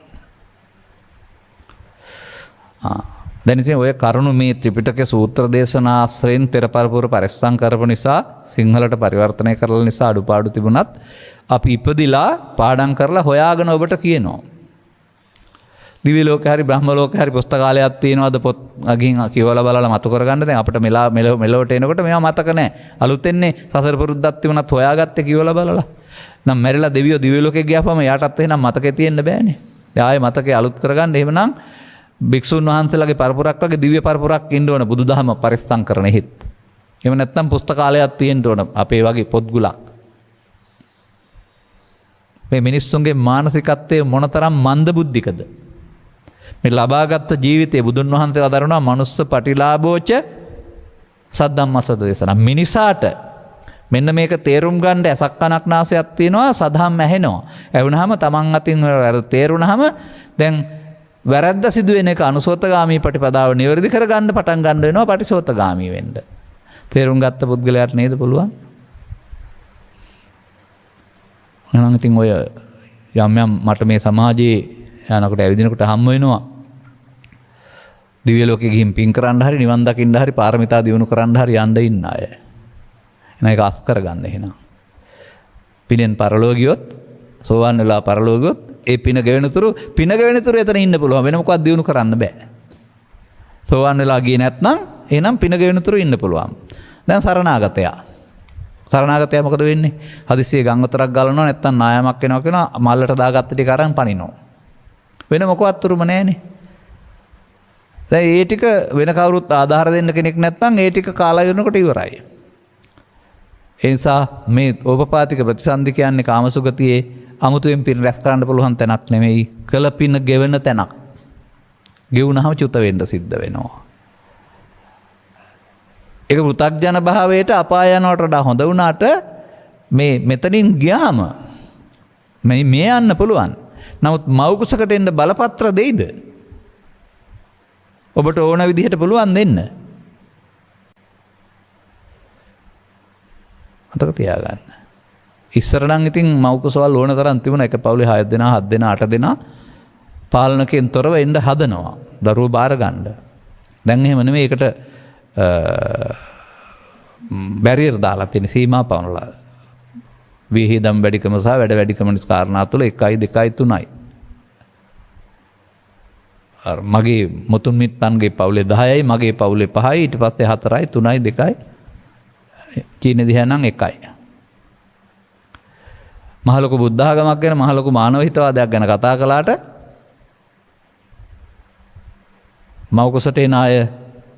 දැන් ඉතින් ඔය කරුණු මේ ත්‍රිපිටක සූත්‍ර දේශනා ආශ්‍රයෙන් පෙරපරපුර පරිස්සම් කරපු නිසා සිංහලට පරිවර්තනය කරලා නිසා අඩුපාඩු තිබුණත් අපි ඉපදිලා පාඩම් කරලා හොයාගෙන ඔබට කියනවා. දිව්‍ය ලෝකේ හරි බ්‍රහ්ම ලෝකේ හරි පුස්තකාලයක් තියෙනවද පොත් අගින් කියවලා බලලා මතු කරගන්න. දැන් අපිට මෙලොවට එනකොට මේවා මතක නැහැ. අලුතෙන්නේ සසර පුරුද්දක් තිබුණත් හොයාගත්තේ කියවලා බලලා. නම් මැරිලා දෙවියෝ දිව්‍ය ලෝකේ ගියාපම යාටත් එහෙනම් මතකේ තියෙන්න බෑනේ. ආයේ මතකේ අලුත් කරගන්න. එහෙමනම් භික්ෂුන් වහන්සේලාගේ පරපුරක් වගේ දිව්‍ය පරපුරක් ඉන්න ඕන බුදුදහම පරිස්සම් කරන හිත්. එහෙම නැත්නම් පුස්තකාලයක් තියෙන්න ඕන අපේ වගේ පොත්ගුලක්. මේ මිනිස්සුන්ගේ මානසිකත්වයේ මොනතරම් මන්ද බුද්ධිකද? මේ ලබාගත් ජීවිතයේ බුදුන් වහන්සේ වදාරනවා මනුස්ස පටිලාභෝච සද්ධම්මසද දේශනා. මිනිසාට මෙන්න මේක තේරුම් ගන්න ඇසක් කනක් නාසයක් තියෙනවා සදහම් ඇහෙනවා. ඇහුනහම තමන් අතින් තේරුණහම දැන් වැරද්ද සිදුවෙන එක අනුසෝතගාමී ප්‍රතිපදාව නිවැරදි කරගන්න පටන් ගන්න වෙනවා පටිසෝතගාමී වෙන්න. තේරුම් ගත්ත පුද්ගලයාට නේද පුළුවන්? එහෙනම් ඉතින් ඔය යම් යම් මට මේ සමාජයේ යනකොට ඇවිදිනකොට හම්බ වෙනවා. දිව්‍ය ලෝකෙ ගිහින් පින් කරන්න හරි නිවන් දකින්න හරි පාරමිතා දියුණු කරන්න හරි යන්න ඉන්න අය. එන එක අස් කරගන්න එහෙනම්. පිනෙන් පරලෝ ගියොත් සෝවන් වෙලා පරලෝ ගියොත් ඒ පින ගෙවෙනතුරු එතන ඉන්න පුළුවන්. වෙන මොකක්ද දියුණු කරන්න බෑ. සෝවන් වෙලා ගියේ නැත්නම් එහෙනම් පින ගෙවෙනතුරු ඉන්න පුළුවන්. දැන් සරණාගතයා. සරණාගතයා මොකද වෙන්නේ? හදිස්සියේ ගම් වතුරක් ගලනවා නැත්නම් නායමක් වෙනවා කියනවා මල්ලට දාගත්ත ටික අරන් පනිනවා. වෙන මොකවත් උරුම නැහැනේ. දැන් ඒ ටික වෙන කවුරුත් ආධාර දෙන්න කෙනෙක් නැත්නම් ඒ ටික කාලා යනකොට ඉවරයි. ඒ නිසා මේ ඕපපාතික ප්‍රතිසන්දි කියන්නේ කාමසුගතියේ අමුතුවෙන් පින් රැස් කරන්න පුළුවන් තැනක් නෙමෙයි. කළ පින ගෙවන තැනක්. ගෙවුනහම චුත වෙන්න සිද්ධ වෙනවා. ඒක පෘථග්ජන භාවයට අපාය යනවට වඩා හොඳ වුණාට මේ මෙතනින් ගියාම මේ යන්න පුළුවන්. නමුත් මව්කුසකට එන්න බලපත්‍ර දෙයිද? ඔබට ඕන විදිහට පුළුවන් දෙන්න. මතක තියාගන්න. ඉස්සර නම් ඉතින් මව්කුසවල් ඕන තරම් තිබුණා. එක පවුලේ 6 දෙනා 7 දෙනා 8 දෙනා පාලනකෙන් තොරව එන්න හදනවා. දරුවෝ බාර ගන්න. දැන් එහෙම නෙමෙයි. ඒකට බැරියර් දාලා තියෙන සීමා පවනලා. විහිදම් වැඩිකම සහ වැඩ වැඩිකම නිසා කාරණා තුල 1යි 2යි 3යි. මගේ මුතුන් මිත්තන්ගේ පවුලේ 10යි මගේ පවුලේ 5යි ඊට පස්සේ 4යි 3යි 2යි චීන දිහා නම් 1යි. මහලොකු බුද්ධ ආගමක් ගැන මහලොකු මානව හිතවාදයක් ගැන කතා කළාට මව්කුසට එන අය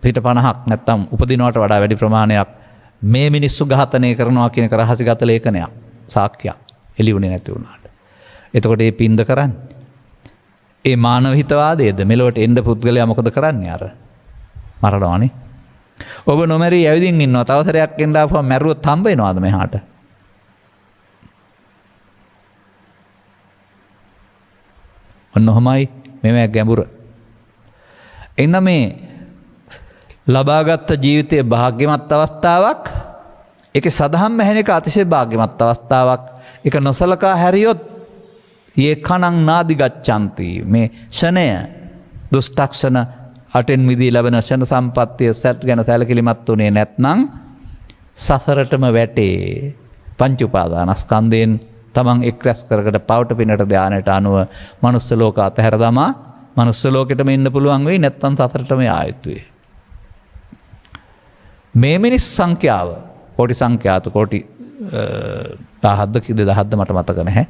පිට 50ක් නැත්තම් උපදිනවට වඩා වැඩි ප්‍රමාණයක් මේ මිනිස්සු ඝාතනය කරනවා කියන එක රහසිගත ලේඛනයක් සාක්ෂියක් එළියුනේ නැති වුණාට. එතකොට මේ පින්ද කරන්නේ. ඒ මානව හිතවාදයේද මෙලොවට එන්න පුද්ගලයා මොකද කරන්නේ අර මරණවනේ. ඔබ නොමැරි ඇවිදින් ඉන්නවා. තව සැරයක් එන්න ආපුවම මැරුවොත් හම්බ වෙනවද මෙහාට? ඔන්න ඔහමයි මේ ගැඹුර. එන්න මේ ලබාගත් ජීවිතයේ භාග්‍යමත් අවස්ථාවක්. ඒක සදහම් මැහෙන එක අතිශය භාග්‍යමත් අවස්ථාවක්. ඒක නොසලකා හැරියොත් ඒ කණං නාදි ගච්ඡanti මේ ෂණය දුෂ්ටක්ෂණ අටෙන් විදී ලැබෙන ෂණ සම්පත්තිය සැත් ගැන සැලකිලිමත් උනේ නැත්නම් සසරටම වැටේ. පංච උපාදානස්කන්ධයෙන් තමන් එක් රැස් කරකට පවට පිනට ධානයට අනුව මනුස්ස ලෝක අතහැර දමා මනුස්ස ලෝකෙටම ඉන්න පුළුවන් වෙයි. නැත්නම් සසරටම ආ යුතුයි. මේ මිනිස් සංඛ්‍යාව කෝටි සංඛ්‍යාත කෝටි 1000ද කිද 1000ද මට මතක නැහැ.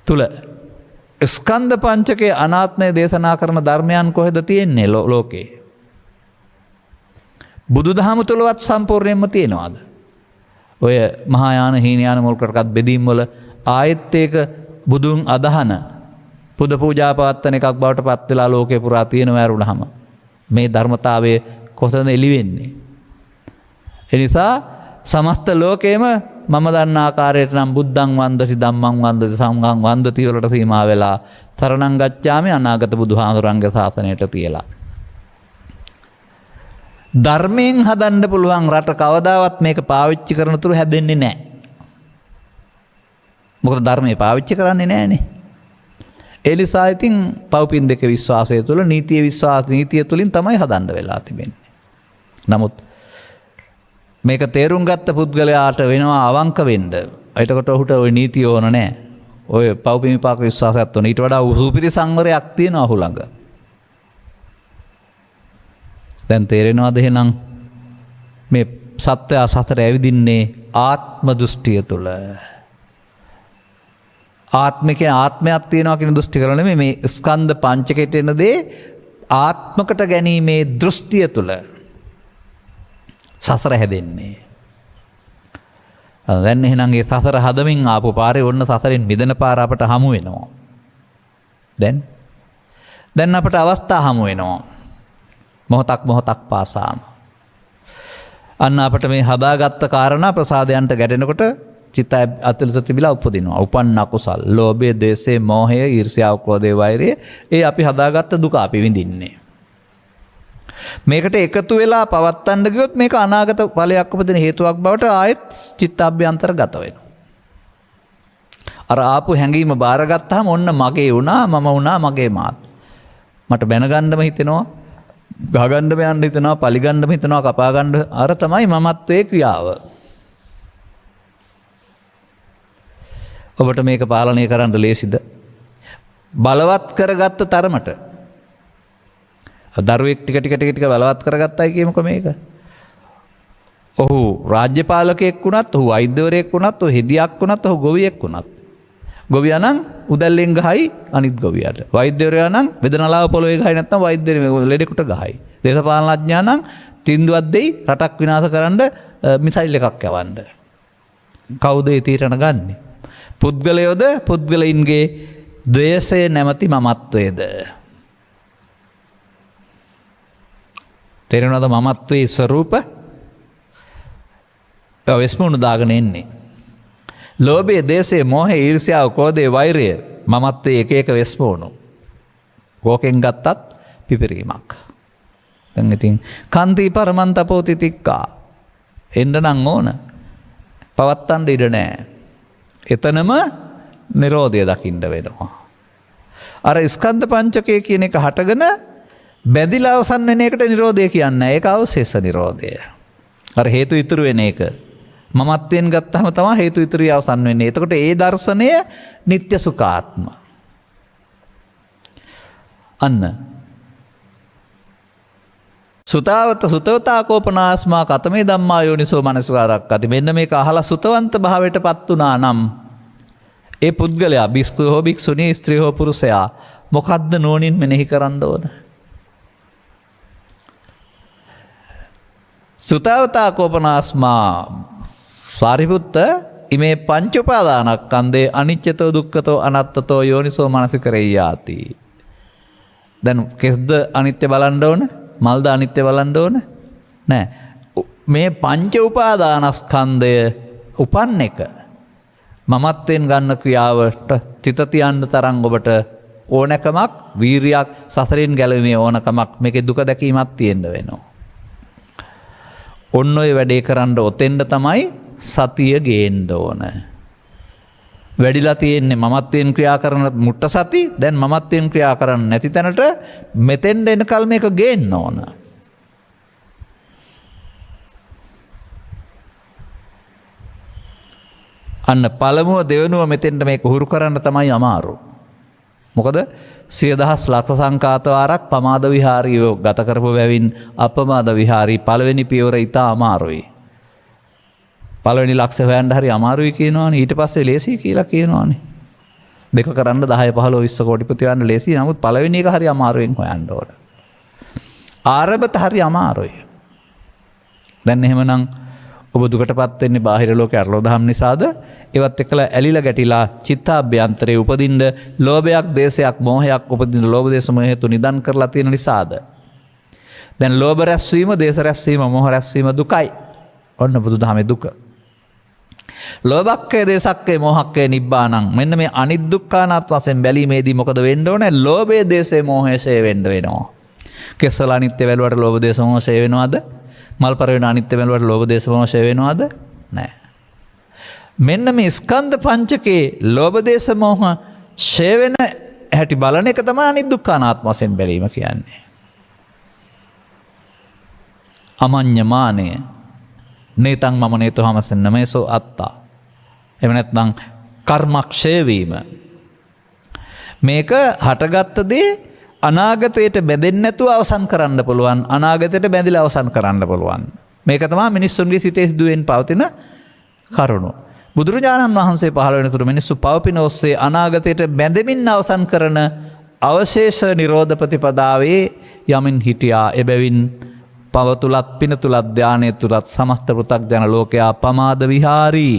තුල ස්කන්ධ පංචකයේ අනාත්මය දේශනා කරන ධර්මයන් කොහෙද තියෙන්නේ ලෝකේ? බුදුදහම තුලවත් සම්පූර්ණයෙන්ම තියෙනවද? ඔය මහායාන හීනයාන මුල් කරගත් බෙදීම් වල ආයෙත් ඒක බුදුන් අදහන පුද පූජා පවත්වන එකක් බවට පත් වෙලා ලෝකේ පුරා තියෙනවා ඇරුණාම මේ ධර්මතාවය කොතනද එළි වෙන්නේ? ඒ නිසා සමස්ත ලෝකේම මම දන්න ආකාරයට නම් බුද්ධං වන්දසි ධම්මං වන්දසි සංඝං වන්දති වලට සීමා වෙලා සරණං ගච්ඡාමි අනාගත බුදුහාමුදුරන්ගේ ශාසනයට තියලා. ධර්මයෙන් හදන්න පුළුවන් රට කවදාවත් මේක පාවිච්චි කරන තුරු හැදෙන්නේ නැහැ. මොකද ධර්මයේ පාවිච්චි කරන්නේ නැහනේ. ඒ නිසා ඉතින් පව්පින් දෙක විශ්වාසය තුළ නීතිය තුළින් තමයි හදන්න වෙලා තිබෙන්නේ. නමුත් මේක තේරුම් ගත්ත පුද්ගලයාට වෙනවා අවංක වෙන්න. එතකොට ඔහුට ওই නීතිය ඕන නැහැ. ඔය පව්පින් විපාක විශ්වාසයත් ඕන. ඊට වඩා සුපිරි සංවරයක් තියෙනවා ඔහු ළඟ. දැන් තේරෙනවද එහෙනම් මේ සත්‍ය සතර ඇවිදින්නේ ආත්ම දෘෂ්ටිය තුළ. ආත්මිකේ ආත්මයක් තියෙනවා කියන දෘෂ්ටි කරලා නෙමෙයි මේ ස්කන්ධ පංචකයට එන දේ ආත්මකට ගැනීමේ දෘෂ්ටිය තුළ සසර හැදෙන්නේ. දැන් එහෙනම් ඒ සසර හදමින් ආපු පාරේ ඔන්න සසරෙන් මිදෙන පාර අපට හමු වෙනවා. දැන් අපට අවස්ථා හමු වෙනවා. මොහොතක් පාසාම. අන්න අපට මේ හදාගත්ත කාරණා ප්‍රසාදයන්ට ගැටෙනකොට චිත්ත අතුලත තිබිලා උපදිනවා. උපන්න අකුසල්, ලෝභය, ද්වේෂය, මෝහය, ඊර්ෂ්‍යාව, ක්‍රෝධය, වෛරය ඒ අපි හදාගත්ත දුක අපි විඳින්නේ. මේකට එකතු වෙලා පවත්තන්න ගියොත් මේක අනාගත ඵලයක් උපදින හේතුවක් බවට ආයෙත් චිත්තාභ්‍යන්තරගත වෙනවා. අර ආපු හැඟීම බාරගත්තාම ඔන්න මගේ වුණා, මම වුණා, මගේ මාත්. මට බැනගන්නම හිතෙනවා, ගහගන්නම යන්න හිතෙනවා, පලිගන්නම හිතෙනවා, කපාගන්න. අර තමයි මමත්වයේ ක්‍රියාව. ඔබට මේක පාලනය කරන්න ලේසිද? බලවත් කරගත්ත තරමට. දරුවෙක් ටික බලවත් කරගත්තයි කියමුකෝ මේක. ඔහු රාජ්‍ය පාලකයෙක් වුණත්, ඔහු වෛද්‍යවරයෙක් වුණත්, ඔහු හෙදියක් වුණත්, ඔහු ගොවියෙක් වුණත්. ගොවියා නම් උදැල්ලෙන් ගහයි අනිත් ගොවියාට. වෛද්‍යවරයා නම් වේදනාලාව පොළොවේ ගහයි නැත්නම් වෛද්‍යවරයා ලෙඩෙකුට ගහයි. දේශපාලනඥයා නම් තීන්දුවක් දෙයි රටක් විනාශ කරන්න මිසයිල් එකක් යවන්න. කවුද ඒ තීරණ ගන්නෙ? පුද්ගලයෝද පුද්ගලයින්ගේ ද්වේෂය නැමැති මමත්වයේද? තේරෙනවද මමත්වයේ ස්වરૂප? වෙස්මුණු දාගෙන එන්නේ. ලෝභය, දේශය, මෝහය, ඊර්ෂ්‍යාව, ක්‍රෝධය, වෛරය මමත්වයේ එක එක වෙස්මුණු. කෝකෙන් ගත්තත් පිපිරීමක්. දැන් ඉතින් කන්ති පරමන්තපෝ තිතික්කා එන්න නම් ඕන. පවත්තන්න ඉඩ නෑ. එතනම නිරෝධය දකින්න වෙනවා. අර ස්කන්ධ පංචකය කියන එක හටගෙන බැඳිලා අවසන් වෙන එකට නිරෝධය කියන්නේ ඒක අවශේෂ නිරෝධය. අර හේතු ඉතුරු වෙන එක. මමත්වයෙන් ගත්තහම තමයි හේතු ඉතුරු අවසන් වෙන්නේ. එතකොට ඒ දර්ශනය නিত্য සුඛාත්ම. අන්න සුතාවත සුතවතා කෝපනාස්මා කතමේ ධම්මා යෝනිසෝ මනසිකාරක්ඛති. මෙන්න මේක අහලා සුතවන්ත භාවයට පත් වුණා නම් ඒ පුද්ගලයා භික්ෂු හෝ භික්ෂුණී ස්ත්‍රී හෝ පුරුෂයා මොකද්ද නෝනින් මෙනෙහි කරන්න ඕන? සුතාවතා කෝපනාස්මා සාරිපුත්ත ඉමේ පංච උපාදානස්කන්ධේ අනිච්චතෝ දුක්ඛතෝ අනාත්තතෝ යෝනිසෝ මනසිකරෙය්‍යාති. දැන් කෙස්ද අනිත්‍ය බලන්න ඕන? මල්ද අනිත්‍ය බලන්න ඕන? නෑ. මේ පංච උපාදානස්කන්ධය උපන් එක මමත්වෙන් ගන්න ක්‍රියාවට තිත තියන්න තරම් ඔබට ඕනකමක් වීරියක් සසරින් ගැලවීමේ ඕනකමක් මේකේ දුක දැකීමක් තියෙන්න වෙනවා. ඔන්න ඔය වැඩේ කරන්න ඔතෙන්ද තමයි සතිය ගේන්න ඕන. වැඩිලා තියෙන්නේ මමත්වෙන් ක්‍රියා කරන මුට්ට සති. දැන් මමත්වෙන් ක්‍රියා කරන්නේ නැති තැනට මෙතෙන්ද එනකල් මේක ගේන්න ඕන. අන්න පළමුව දෙවෙනුව මෙතෙන්ට මේක හුරු කරන්න තමයි අමාරු. මොකද 100,000 ලක්ෂ සංඛාත වාරක් පමාද විහාරීව ගත කරපු බැවින් අපමාද විහාරී පළවෙනි පියවර ඉතා අමාරුයි. පළවෙනි ලක්ෂ හොයන්න හරි අමාරුයි කියනවනේ. ඊට පස්සේ ලේසි කියලා කියනවනේ. දෙක කරන්න 10 15 20 කෝටිපති වන්න ලේසි. නමුත් පළවෙනි එක හරි අමාරුවෙන් හොයන්න ඕන. ආරම්භත හරි අමාරුයි. දැන් එහෙමනම් ඔබ දුකටපත් වෙන්නේ බාහිර ලෝකේ අරලෝ දහම් නිසාද? ඒවත් එක්කලා ඇලිලා ගැටිලා චිත්තාභ්‍යන්තරේ උපදින්න ලෝභයක්, දේශයක්, මෝහයක් උපදින්න ලෝභ දේශ මොහ හේතු නිදන් කරලා තියෙන නිසාද? දැන් ලෝභ රැස්වීම, දේශ රැස්වීම, මෝහ රැස්වීම දුකයි. ඔන්න බුදුදහමේ දුක. ලෝභක්කේ, දේශක්කේ, මෝහක්කේ නිබ්බානං. මෙන්න මේ අනිදුක්ඛානාත් වශයෙන් බැලීමේදී මොකද වෙන්න ඕනේ? ලෝභයේ, දේශේ, මෝහයේ සේ වෙන්න වෙනවා. කෙස්සල අනිත්‍ය වැළුවට ලෝභ දේශ මොහ සේ වෙනවද? මල් පරවෙන අනිත්‍ය වැළුවට ලෝභ දේශ මොහ සේ වෙනවද? නැහැ. මෙන්න මේ ස්කන්ධ පංචකේ ලෝභ දේශ මොහ සේ වෙන හැටි බලන එක තමයි අනිදුක්ඛානාත්ම වශයෙන් බැලීම කියන්නේ. අමඤ්ඤමානය නේතං මම නේතෝ හමසන්නමේසෝ අත්තා. එහෙම නැත්නම් කර්මක්ෂය වීම. මේක හටගත්ත දේ අනාගතයට බැඳෙන්නේ නැතුව අවසන් කරන්න පුළුවන්. අනාගතයට බැඳිලා අවසන් කරන්න පුළුවන්. මේක තමයි මිනිස්සුන්ගේ සිතේ සිදුවෙන් පවතින කරුණ. බුදුරජාණන් වහන්සේ පහළ වෙන තුරු මිනිස්සු පවපින ඔස්සේ අනාගතයට බැඳෙමින් අවසන් කරන අවශේෂ නිරෝධ ප්‍රතිපදාවේ යමින් හිටියා. එබැවින් පව තුලත් පින තුලත් ධානය තුලත් සමස්ත පෘථග්ජන ලෝකයා පමාද විහාරී.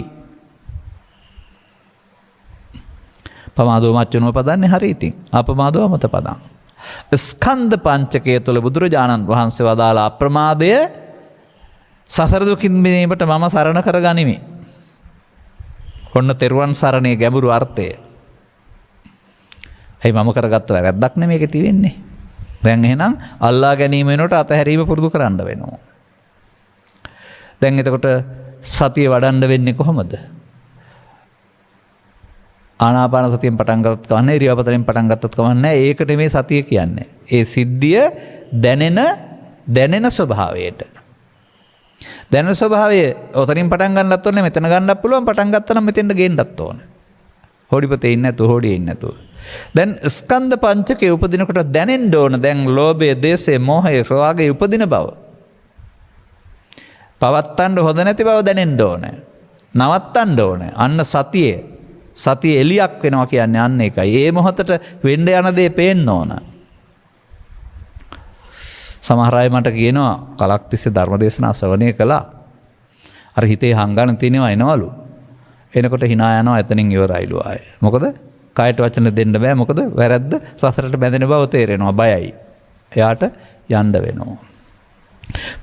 පමාදෝ මච්චනෝ පදන්නේ හරි ඉතින්. අපමාදෝ මත පදං. ස්කන්ධ පංචකය තුළ බුදුරජාණන් වහන්සේ වදාලා අප්‍රමාදය සසර දුකින් මිදීමට මම සරණ කරගනිමි. ඔන්න තෙරුවන් සරණේ ගැඹුරු අර්ථය. ඇයි මම කරගත්ත වැරද්දක් නෙමෙයි මේකේ තියෙන්නේ. දැන් එහෙනම් අල්ලා ගැනීම වෙනකොට අතහැරීම පුරුදු කරන්න වෙනවා. දැන් එතකොට සතිය වඩන්න වෙන්නේ කොහොමද? ආනාපාන සතියෙන් පටන් ගත්තත් කවන්නේ, ඉරියාපතෙන් පටන් ගත්තත් කවන්නේ. ඒකට මේ සතිය කියන්නේ. ඒ සිද්ධිය දැනෙන ස්වභාවයට. දැනෙන ස්වභාවය ඔතනින් පටන් ගන්නත් ඕනේ, මෙතන ගන්නත් පුළුවන්. පටන් ගත්තා නම් මෙතෙන්ට ගේන්නත් ඕනේ. හොඩිපතේ ඉන්නේ නැතුව, හොඩියේ ඉන්නේ නැතුව. දැන් ස්කන්ධ පංචකේ උපදිනකොට දැනෙන්න ඕන. දැන් ලෝභය, දේශය, මෝහය, රාගය උපදින බව. පවත්තන්න හොඳ නැති බව දැනෙන්න ඕනේ. නවත්තන්න ඕනේ. අන්න සතිය එලියක් වෙනවා කියන්නේ අන්න ඒකයි. ඒ මොහොතට වෙන්න යන දේ පේන්න ඕන. සමහර අය මට කියනවා කලක් තිස්සේ ධර්ම දේශනා ශ්‍රවණය කළා. අර හිතේ හංගන තියෙනවා එනවලු. එනකොට hina යනවා, එතනින් ඉවරයිලු ආය. මොකද? කායට වචන දෙන්න බෑ. මොකද? වැරද්ද සසරට බැඳෙන බව තේරෙනවා, බයයි. එයාට යන්න වෙනවා.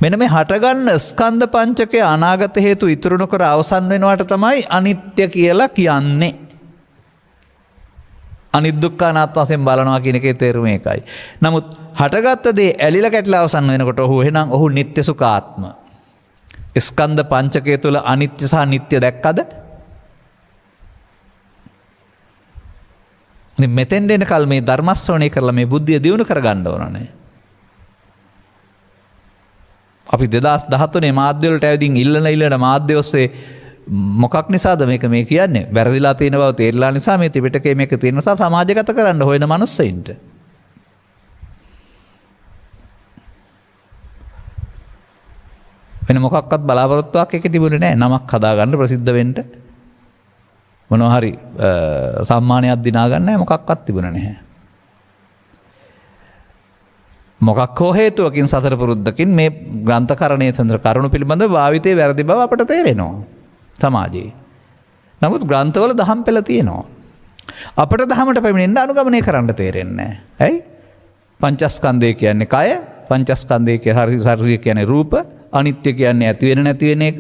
මෙන්න මේ හටගන්න ස්කන්ධ පංචකයේ අනාගත හේතු ඉතුරු නොකර අවසන් වෙනවට තමයි අනිත්‍ය කියලා කියන්නේ. අනිදුක්ඛානාත් වශයෙන් බලනවා කියන එකේ තේරුම ඒකයි. නමුත් හටගත්ත දේ ඇලිලා කැටලා අවසන් වෙනකොට ඔහු නිත්‍ය සුඛාත්ම. ස්කන්ධ පංචකය තුළ අනිත්‍ය සහ නිත්‍ය දැක්කද? මෙතෙන් එනකල් මේ ධර්ම ශ්‍රවණය කරලා මේ බුද්ධිය දියුණු කරගන්න ඕනනේ. අපි 2013 මාධ්‍ය වලට ඇවිදින් ඉල්ලන මාධ්‍ය ඔස්සේ මොකක් නිසාද මේක මේ කියන්නේ? වැරදිලා තියෙන බව තේරලා නිසා මේ ත්‍රිපිටකයේ මේක තියෙන නිසා සමාජගත කරන්න හොයන මිනිස්සුන්ට. වෙන මොකක්වත් බලාපොරොත්තුවක් එකේ තිබුණේ නැහැ. නමක් හදාගන්න ප්‍රසිද්ධ වෙන්න මොනවා හරි සම්මානයක් දිනා ගන්න මොකක්වත් තිබුණේ නැහැ. මොකක් හෝ හේතුවකින් සතර පුරුද්දකින් මේ ග්‍රන්ථකරණයේ සඳර කරුණු පිළිබඳ භාවිතයේ වැරදි බව අපට තේරෙනවා සමාජයේ. නමුත් ග්‍රන්ථවල දහම් පෙළ තියෙනවා. අපට දහමට පැමිණෙන්න අනුගමනය කරන්න තේරෙන්නේ නැහැ. ඇයි? පංචස්කන්ධය කියන්නේ කය, පංචස්කන්ධය කියන්නේ ශරීරය කියන්නේ රූප, අනිත්‍ය කියන්නේ ඇති වෙන නැති වෙන එක,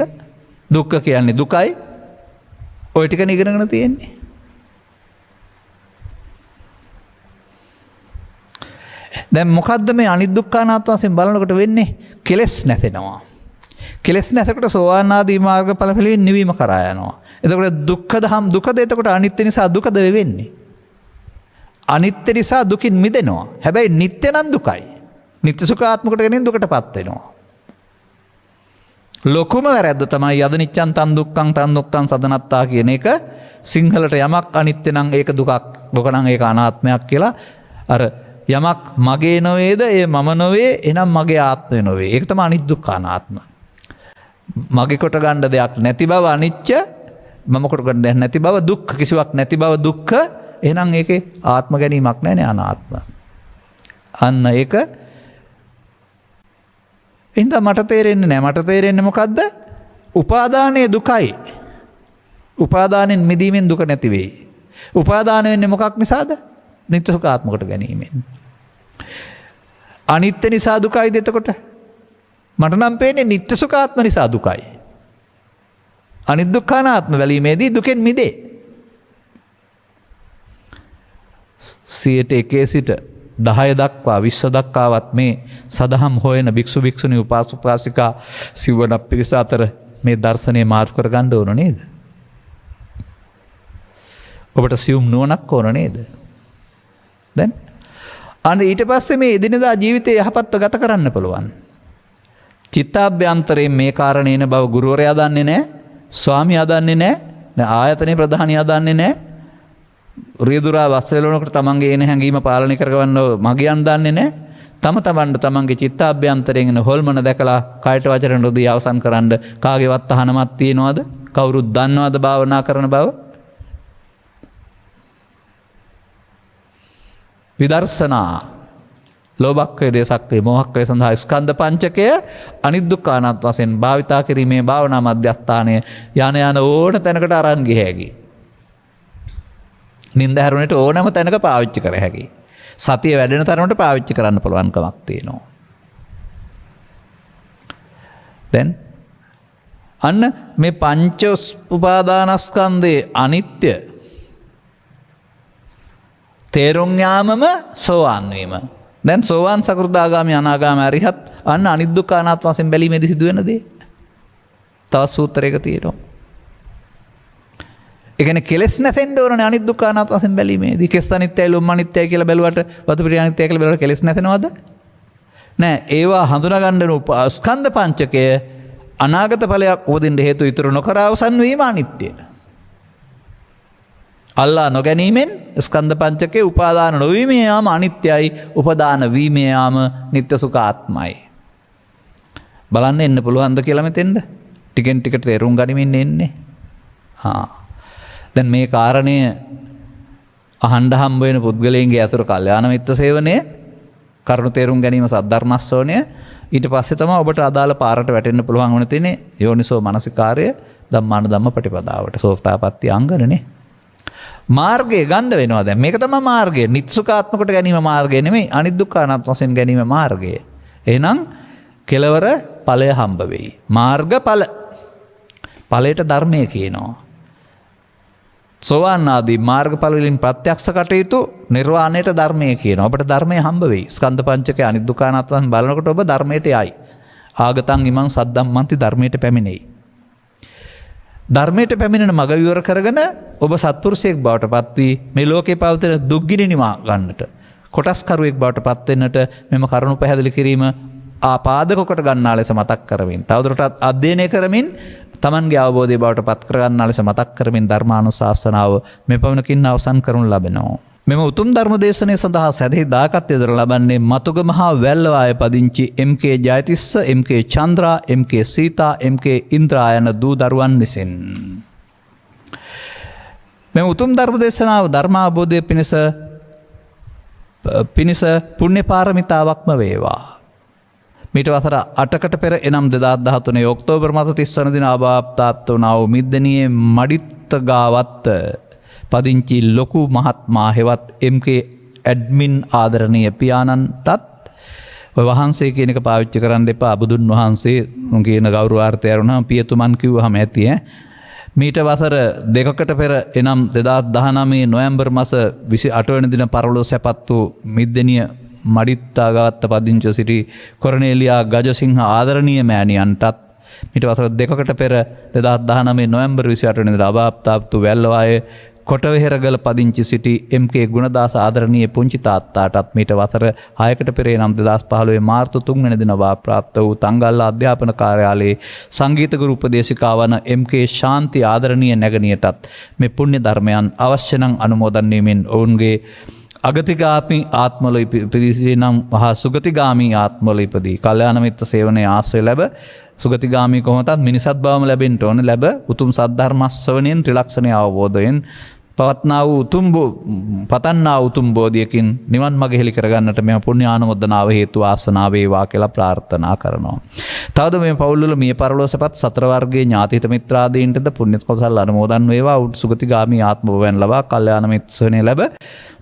දුක්ඛ කියන්නේ දුකයි. ඔය ටික ඉගෙනගෙන තියෙන්නේ. දැන් මොකද්ද මේ අනිදුක්ඛ අනාත්ම වශයෙන් බලනකොට වෙන්නේ? කෙලෙස් නැසෙනවා. කෙලෙස් නැසකට සෝවාන් ආදී මාර්ගඵල පිළිවෙලින් නිවීම කරා යනවා. එතකොට දුක්ඛ දහම් දුකද? එතකොට අනිත්‍ය නිසා දුකද වෙන්නේ? අනිත්‍ය නිසා දුකින් මිදෙනවා. හැබැයි නිට්ටය නම් දුකයි. නිත්‍ය සුඛාත්මකට ගෙනින් දුකටපත් වෙනවා. ලොකුම වැරද්ද තමයි යද නිච්ඡන් තන් දුක්ඛං තන් දුක්ඛං සදනත්තා කියන එක. සිංහලට යමක් අනිත්‍ය නම් ඒක දුකක්, දුක නම් ඒක අනාත්මයක් කියලා අර යමක් මගේ නොවේද ඒ මම නොවේ එනම් මගේ ආත්මය නොවේ. ඒක තමයි අනිදුක්ඛ අනාත්ම. මගේ කොට ගන්න දෙයක් නැති බව අනිච්ච, මම කොට ගන්න දෙයක් නැති බව දුක්ඛ, කිසිවක් නැති බව දුක්ඛ. එහෙනම් ඒකේ ආත්ම ගැනීමක් නැහැ නේ අනාත්ම. අන්න ඒක එහෙනම් මට තේරෙන්නේ නැහැ. මට තේරෙන්නේ මොකද්ද? උපාදානයේ දුකයි. උපාදානෙන් මිදීමෙන් දුක නැති වෙයි. උපාදාන වෙන්නේ මොකක් නිසාද? නිත්‍ය සුඛාත්මකට ගැනීමෙන්. අනිත්‍ය නිසා දුකයිද එතකොට? මට නම් පේන්නේ නිත්‍ය සුඛාත්ම නිසා දුකයි. අනිදුක්ඛානාත්ම වැලීමේදී දුකෙන් මිදේ. 100 සිට 10 දක්වා 20 දක්වාවත් මේ සදහම් හොයන භික්ෂු භික්ෂුණී උපාසක උපාසිකා සිවණ පිරිස අතර මේ දර්ශනය මාර්ග කරගන්න ඕන නේද? ඔබට සියුම් නුවණක් ඕන නේද? දැන් අන්න ඊට පස්සේ මේ එදිනදා ජීවිතේ යහපත්ව ගත කරන්න පුළුවන්. චිත්තාභ්‍යන්තරයෙන් මේ කාරණේන බව ගුරුවරයා දන්නේ නැහැ, ස්වාමියා දන්නේ නැහැ, ආයතනයේ ප්‍රධානියා දන්නේ නැහැ. රියදුරා වස්සලනකට තමන්ගේ එන හැඟීම පාලනය කරගන්න මගියන් දන්නේ නැහැ. තමන්ට තමන්ගේ චිත්තාභ්‍යන්තරයෙන් එන හොල්මන දැකලා කයට වචන රොදී අවසන් කරන්න කාගේවත් අහනමක් තියනවද? කවුරුත් දන්නවද භාවනා කරන බව? විදර්ශනා ලෝභක්ඛය දේසක්ඛය මොහක්ඛය සඳහා ස්කන්ධ පංචකය අනිදුක්ඛ අනාත්ම වශයෙන් භාවිතා කිරීමේ භාවනා මධ්‍යස්ථානය යන ඕන තැනකට අරන් ගිය හැකි. නින්ද හැරුණට ඕනම තැනක පාවිච්චි කර හැකි. සතිය වැඩෙන තරමට පාවිච්චි කරන්න පුළුවන්කමක් තියෙනවා. දැන් අන්න මේ පංච උපාදානස්කන්ධයේ අනිත්‍ය තේරුම් යාමම සෝවාන් වීම. දැන් සෝවාන් සකෘදාගාමි අනාගාමී අරිහත් අන්න අනිදුක්ඛ අනාත්ම වශයෙන් බැලීමේදී සිදුවෙන දේ. තවත් සූත්‍රයක තියෙනවා. ඒ කියන්නේ කෙලස් නැසෙන්න ඕනනේ අනිදුක්ඛ අනාත්ම වශයෙන් බැලීමේදී. කෙස් අනිත්‍යයි ලොම් අනිත්‍යයි කියලා බැලුවට වතු පිටි අනිත්‍යයි කියලා බැලුවට කෙලස් නැසෙනවද? නෑ. ඒවා හඳුනා ගන්න ස්කන්ධ පංචකය අනාගත ඵලයක් උපදින්න හේතු ඉතුරු නොකර අවසන් වීම අනිත්‍යයි. අල්ලා නොගැනීමෙන් ස්කන්ධ පංචකේ උපාදාන නොවීම යාම අනිත්‍යයි, උපදාන වීම යාම නිත්‍ය සුඛ ආත්මයි. බලන්න එන්න පුළුවන්ද කියලා මෙතෙන්ද? ටිකෙන් ටික තේරුම් ගනිමින් එන්නේ. දැන් මේ කාරණය අහන්න හම්බ වෙන පුද්ගලයන්ගේ අතර කල්යාණ මිත්‍ර සේවනය, කරුණු තේරුම් ගැනීම සද්ධර්ම ශ්‍රවණය, ඊට පස්සේ තමයි ඔබට අදාළ පාරට වැටෙන්න පුළුවන් වුණ තියෙන්නේ යෝනිසෝ මනසිකාර්ය ධම්මාන ධම්ම ප්‍රතිපදාවට සෝතාපට්ටි අංගනනේ. මාර්ගය ගන්න වෙනවා දැන්. මේක තමයි මාර්ගය. නිත්සුකාත්මකට ගැනීම මාර්ගය නෙමෙයි, අනිදුක්ඛ අනාත්ම වශයෙන් ගැනීම මාර්ගය. එහෙනම් කෙලවර ඵලය හම්බ වෙයි. මාර්ග ඵල. ඵලයට ධර්මය කියනවා. සෝවාන් ආදී මාර්ගඵල වලින් ප්‍රත්‍යක්ෂ කටයුතු නිර්වාණයට ධර්මය කියනවා. ඔබට ධර්මය හම්බ වෙයි. ස්කන්ධ පංචකය අනිදුක්ඛ අනාත්ම බලනකොට ඔබ ධර්මයට යයි. ආගතන් ඉමං සද්දම්මන්ති ධර්මයට පැමිණෙයි. ධර්මයට පැමිණෙන මග විවර කරගෙන ඔබ සත්පුරුෂයෙක් බවට පත්වී මේ ලෝකේ පවතින දුක්ගිනි නිවා ගන්නට කොටස්කරුවෙක් බවට පත්වෙන්නට මෙම කරුණු පැහැදිලි කිරීම ආපාදක කොට ගන්නා ලෙස මතක් කරමින් තවදුරටත් අධ්‍යයනය කරමින් තමන්ගේ අවබෝධය බවට පත් කරගන්නා ලෙස මතක් කරමින් ධර්මානුශාසනාව මෙපමණකින් අවසන් කරනු ලබනවා. මෙම උතුම් ධර්ම දේශනය සඳහා සැදෙහි දායකත්වය දරන ලබන්නේ මතුගම හා වැල්ලවාය පදිංචි MK. Jayatissa, MK. Chandra, MK. Sita, MK. Indra යන දූ දරුවන් විසින්. මෙම උතුම් ධර්ම දේශනාව ධර්මාවබෝධය පිණිස පුණ්‍ය පාරමිතාවක්ම වේවා. මීට වසර 8කට පෙර එනම් 2013 ඔක්තෝබර් මාස 30 වන දින අභාප්තාප්ත වුණා වූ මිද්දනියේ මඩිත්තගාවත්ත පදිංචි ලොකු මහත්මා හෙවත් එම්.කේ. ඇඩ්මින් ආදරණීය පියාණන්ටත් ඔය වහන්සේ කියන එක පාවිච්චි කරන්න එපා. බුදුන් වහන්සේ කියන ගෞරවාර්ථය අරුණාම පියතුමන් කිව්වහම ඇති මීට වසර 2කට පෙර එනම් 2019 නොවැම්බර් මාස 28 වෙනි දින පරලෝ සැපත් වූ මිද්දනිය මඩිත්තාගාවත්ත පදිංචි සිටි කොරනේලියා ගජසිංහ ආදරණීය මෑණියන්ටත් මීට වසර 2කට පෙර 2019 නොවැම්බර් 28 වෙනි දින අභාප්තාප්තු වැල්ලවායේ කොටවෙහෙරගල පදිංචි සිටි එම්.කේ. ගුණදාස ආදරණීය පුංචි තාත්තාටත් මීට වසර 6කට පෙර නම් 2015 මාර්තු 3 වෙනි දින වාප්‍රාප්ත වූ තංගල්ලා අධ්‍යාපන කාර්යාලයේ සංගීත ගුරු උපදේශිකා වන එම්.කේ. ශාන්ති ආදරණීය නැගණියටත් මේ පුණ්‍ය ධර්මයන් අවශ්‍ය නම් අනුමෝදන් වීමෙන් ඔවුන්ගේ අගතිගාමී ආත්මවල ඉපදී නම් මහා සුගතිගාමී ආත්මවල ඉපදී කල්යාණ මිත්‍ර සේවනයේ ආශ්‍රය ලැබ සුගතිගාමී කොහොමදත් මිනිසත් බවම ලැබෙන්න ඕන ලැබ උතුම් සද්ධර්ම ශ්‍රවණයෙන් ත්‍රිලක්ෂණයේ අවබෝධයෙන් පවත්නා වූ පතන්නා උතුම් බෝධියකින් නිවන් මඟ හෙළි කරගන්නට මෙම පුණ්‍යානුමෝදනාව හේතු වාසනා වේවා කියලා ප්‍රාර්ථනා කරනවා. තවද මේ පවුල්වල මිය පරලෝසපත් සතර වර්ගයේ ඥාතිත මිත්‍රාදීන්ටද පුණ්‍ය කුසල අනුමෝදන් වේවා. සුගතිගාමී ආත්ම භවයන් ලබා කල්යාණ මිත්‍රසෝනේ ලැබ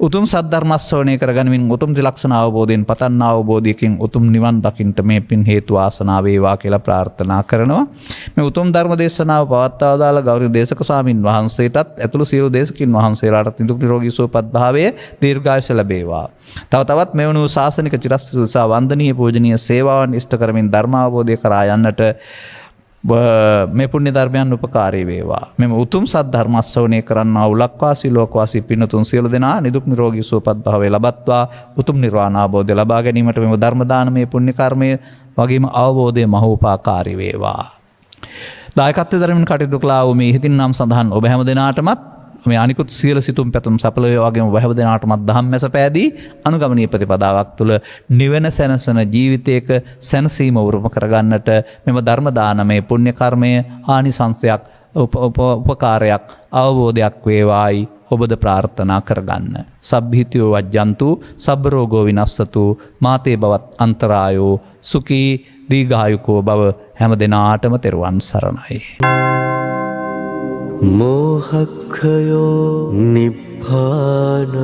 උතුම් සද්ධර්ම ශ්‍රවණය කරගනිමින් උතුම් ත්‍රිලක්ෂණ අවබෝධයෙන් පතන්නා අවබෝධයකින් උතුම් නිවන් දකින්නට මේ පින් හේතු වාසනා වේවා කියලා ප්‍රාර්ථනා කරනවා. මේ උතුම් ධර්ම දේශනාව පවත්වා දාලා ගෞරවනීය දේශක ස්වාමින් වහන්සේටත් ඇතුළු සියලු දේශකින් වහන්සේලාට නිදුක් නිරෝගී සුවපත් භාවයේ දීර්ඝායුෂ ලැබේවා. තවත් මෙවැනි ශාසනික චිරස්ථිරසා වන්දනීය පූජනීය සේවාවන් ඉෂ්ට කරමින් ධර්මාවබෝධය කරා යන්නට මේ පුණ්‍ය ධර්මයන් උපකාරී වේවා. මෙම උතුම් සද්ධර්ම ශ්‍රවණය කරන්නා වූ ලක්වාසී ලෝකවාසී පින්තුන් සියලු දෙනා නිදුක් නිරෝගී සුවපත් භාවය ලබත්වා උතුම් නිර්වාණ අවබෝධය ලබා ගැනීමට මෙම ධර්ම දානමය පුණ්‍ය කර්මය වගේම අවබෝධය මහෝපකාරී වේවා. දායකත්වයෙන් ධර්මයෙන් කටයුතු කළා වූ මේ හිතින් නම් සඳහන් ඔබ හැම දිනාටමත් මේ අනිකුත් සියලු සිතුම් පැතුම් සඵල වේ වගේම ඔබ හැම දිනාටමත් ධම්මැස පෑදී අනුගමනීය ප්‍රතිපදාවක් තුළ නිවන සැනසෙන ජීවිතයක සැනසීම උරුම කරගන්නට මෙම ධර්ම දානමය පුණ්‍ය කර්මය ආනිසංසයක් උපකාරයක් අවබෝධයක් වේවායි ඔබද ප්‍රාර්ථනා කරගන්න. සබ්බීතියෝ වජ්ජන්තු සබ්බ රෝගෝ විනස්සතු මාතේ බවත් අන්තරායෝ සුඛී දීඝායුකෝ බව හැම දිනාටම තෙරුවන් සරණයි. මෝහක්ඛයෝ නිබ්බානං